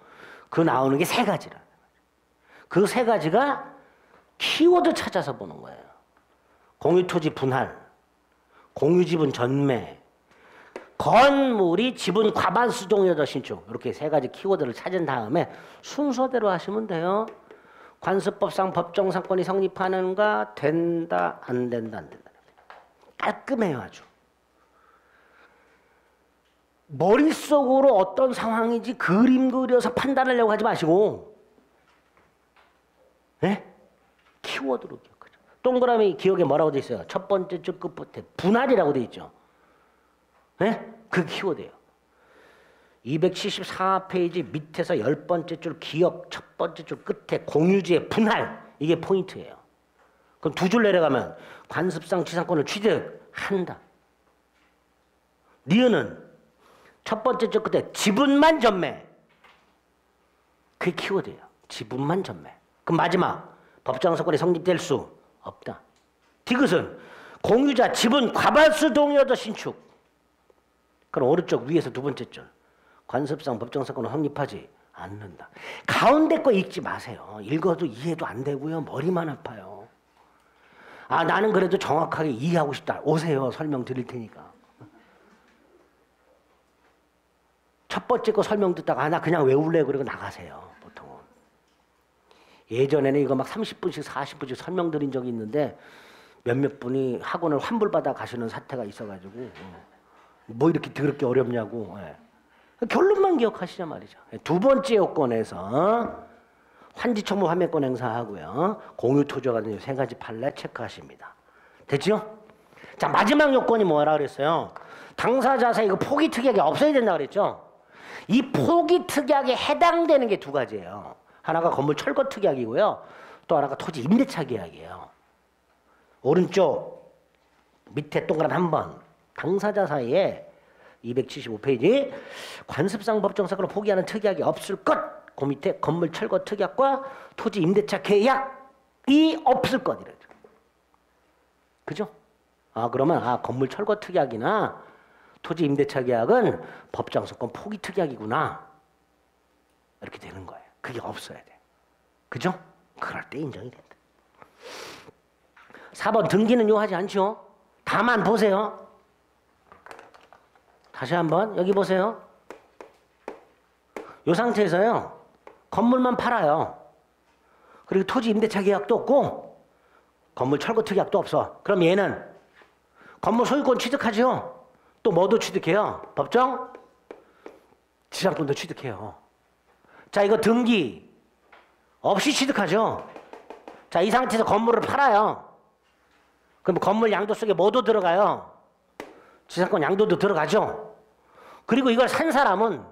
그 나오는 게 세 가지라. 그 세 가지가 키워드 찾아서 보는 거예요. 공유 토지 분할, 공유 지분 전매, 건물이 지분 과반수 동의하다 신축. 이렇게 세 가지 키워드를 찾은 다음에 순서대로 하시면 돼요. 관습법상 법정상권이 성립하는가 된다 안 된다. 깔끔해요 아주. 머릿속으로 어떤 상황인지 그림 그려서 판단하려고 하지 마시고 네? 키워드로 기억하죠. 동그라미 기억에 뭐라고 돼 있어요? 첫 번째 줄 끝에 분할이라고 돼 있죠. 네? 그 키워드예요. 274페이지 밑에서 10번째 줄 기억 첫 번째 줄 끝에 공유지의 분할 이게 포인트예요. 그럼 두 줄 내려가면 관습상 지상권을 취득한다. 니은은 첫 번째 줄 끝에 지분만 전매 그게 키워드예요. 지분만 전매. 그럼 마지막 법정사건이 성립될 수 없다. 디귿은 공유자 지분 과반수 동의하다 신축. 그럼 오른쪽 위에서 두 번째 줄 관습상 법정사건은 성립하지 않는다. 가운데 거 읽지 마세요. 읽어도 이해도 안 되고요. 머리만 아파요. 아 나는 그래도 정확하게 이해하고 싶다. 오세요. 설명 드릴 테니까. 첫 번째 거 설명 듣다가 아, 나 그냥 외울래 그러고 나가세요. 보통은. 예전에는 이거 막 30분씩 40분씩 설명 드린 적이 있는데 몇몇 분이 학원을 환불받아 가시는 사태가 있어가지고 뭐 이렇게 더럽게 어렵냐고. 결론만 기억하시자 말이죠. 두 번째 요건에서 환지청무 환매권 행사하고요. 공유토지와 관련 세 가지 판례 체크하십니다. 됐죠? 자 마지막 요건이 뭐라 그랬어요? 당사자사 이거 포기 특약이 없어야 된다 그랬죠? 이 포기 특약에 해당되는 게 두 가지예요. 하나가 건물 철거 특약이고요. 또 하나가 토지 임대차 계약이에요. 오른쪽 밑에 동그라미 한 번. 당사자 사이에 275페이지 관습상 법정사건을 포기하는 특약이 없을 것. 그 밑에 건물 철거 특약과 토지 임대차 계약이 없을 것 이래죠. 그죠? 아 그러면 아 건물 철거 특약이나 토지 임대차 계약은 법정소권 포기 특약이구나. 이렇게 되는 거예요. 그게 없어야 돼. 그죠? 그럴 때 인정이 된다. 4번 등기는 요하지 않죠? 다만 보세요. 다시 한번 여기 보세요. 이 상태에서요. 건물만 팔아요. 그리고 토지 임대차 계약도 없고 건물 철거 특약도 없어. 그럼 얘는 건물 소유권 취득하죠. 또 뭐도 취득해요? 법정 지상권도 취득해요. 자, 이거 등기 없이 취득하죠. 자, 이 상태에서 건물을 팔아요. 그럼 건물 양도 속에 뭐도 들어가요? 지상권 양도도 들어가죠. 그리고 이걸 산 사람은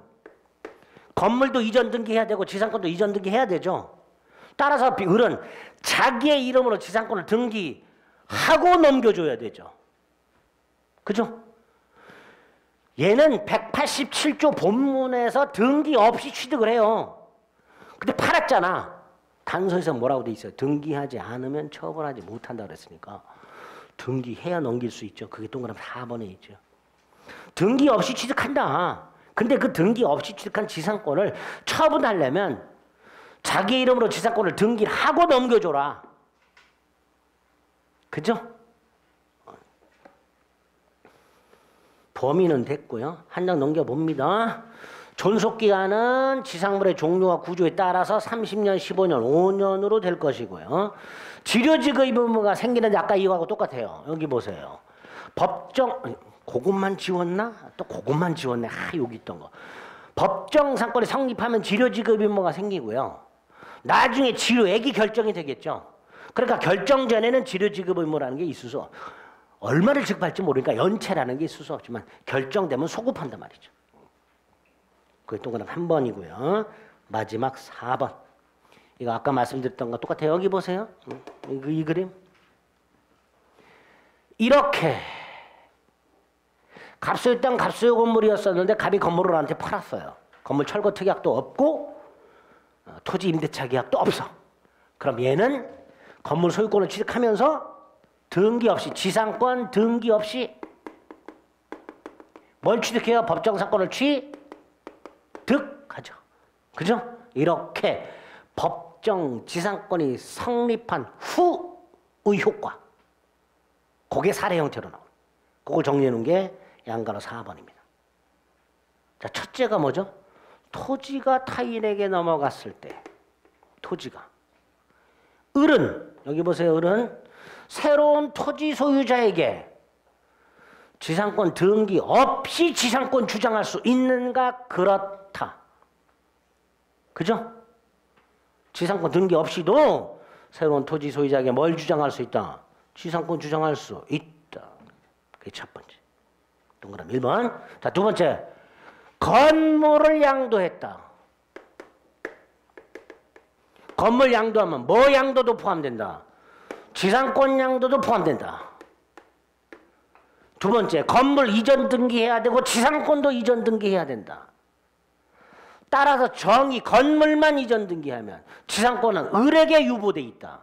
건물도 이전 등기해야 되고 지상권도 이전 등기해야 되죠. 따라서 을은 자기의 이름으로 지상권을 등기하고 넘겨줘야 되죠. 그죠? 얘는 187조 본문에서 등기 없이 취득을 해요. 근데 팔았잖아. 단서에서 뭐라고 돼 있어요? 등기하지 않으면 처벌하지 못한다 그랬으니까 등기해야 넘길 수 있죠. 그게 동그라미 4번에 있죠. 등기 없이 취득한다. 근데 그 등기 없이 취득한 지상권을 처분하려면 자기 이름으로 지상권을 등기하고 넘겨줘라. 그죠? 범위는 됐고요. 한 장 넘겨봅니다. 존속기간은 지상물의 종류와 구조에 따라서 30년, 15년, 5년으로 될 것이고요. 지료지급 의무가 생기는데 아까 이거하고 똑같아요. 여기 보세요. 법정, 그것만 지웠나? 또 그것만 지웠네. 여기 있던 거. 법정 상권이 성립하면 지료지급 의무가 생기고요. 나중에 지료액이 결정이 되겠죠. 그러니까 결정 전에는 지료지급 의무라는 게 있을 수 없어요. 얼마를 지급할지 모르니까 연체라는 게 있을 수 없지만 결정되면 소급한단 말이죠. 그게 동그라미 한 번이고요. 마지막 4번. 이거 아까 말씀드렸던 거 똑같아요. 여기 보세요. 이 그림. 이렇게 갑소유 땅 갑소유 건물이었었는데 갑이 건물을 나한테 팔았어요. 건물 철거 특약도 없고 토지 임대차 계약도 없어. 그럼 얘는 건물 소유권을 취득하면서 등기 없이 지상권 등기 없이 뭘 취득해요? 법정상권을 취득하죠. 그죠? 이렇게 법정 지상권이 성립한 후의 효과. 그게 사례 형태로 나옵니다. 그걸 정리해 놓은 게 양가로 4번입니다. 자, 첫째가 뭐죠? 토지가 타인에게 넘어갔을 때 토지가 을은 여기 보세요. 을은 새로운 토지 소유자에게 지상권 등기 없이 지상권 주장할 수 있는가? 그렇다. 그죠? 지상권 등기 없이도 새로운 토지 소유자에게 뭘 주장할 수 있다? 지상권 주장할 수 있다. 그게 첫 번째. 동그라미 1번. 자, 두 번째. 건물을 양도했다. 건물 양도하면 뭐 양도도 포함된다? 지상권 양도도 포함된다. 두 번째, 건물 이전 등기해야 되고 지상권도 이전 등기해야 된다. 따라서 정의 건물만 이전 등기하면 지상권은 을에게 유보돼 있다.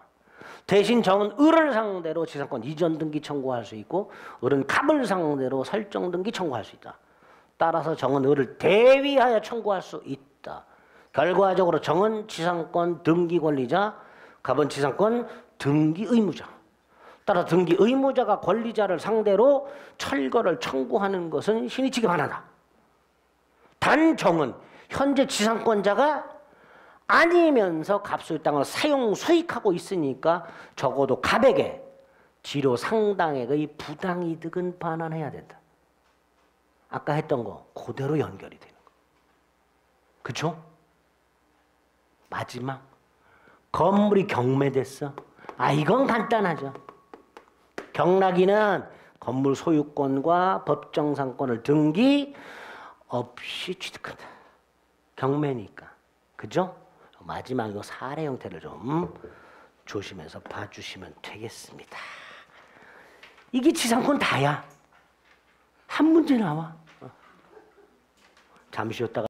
대신 정은 을을 상대로 지상권 이전 등기 청구할 수 있고 을은 갑을 상대로 설정 등기 청구할 수 있다. 따라서 정은 을을 대위하여 청구할 수 있다. 결과적으로 정은 지상권 등기 권리자, 갑은 지상권 등기 의무자. 따라 등기 의무자가 권리자를 상대로 철거를 청구하는 것은 신의치기 반하다. 단 정은 현재 지상권자가 아니면서 갑소유 땅을 사용 수익하고 있으니까 적어도 갑에게 지료 상당액의 부당이득은 반환해야 된다. 아까 했던 거 그대로 연결이 되는 거. 그쵸? 마지막 건물이 경매됐어. 이건 간단하죠. 경락인은 건물 소유권과 법정상권을 등기 없이 취득한다. 경매니까. 그죠? 마지막 이거 사례 형태를 좀 조심해서 봐주시면 되겠습니다. 이게 지상권 다야. 한 문제 나와. 잠시 쉬었다가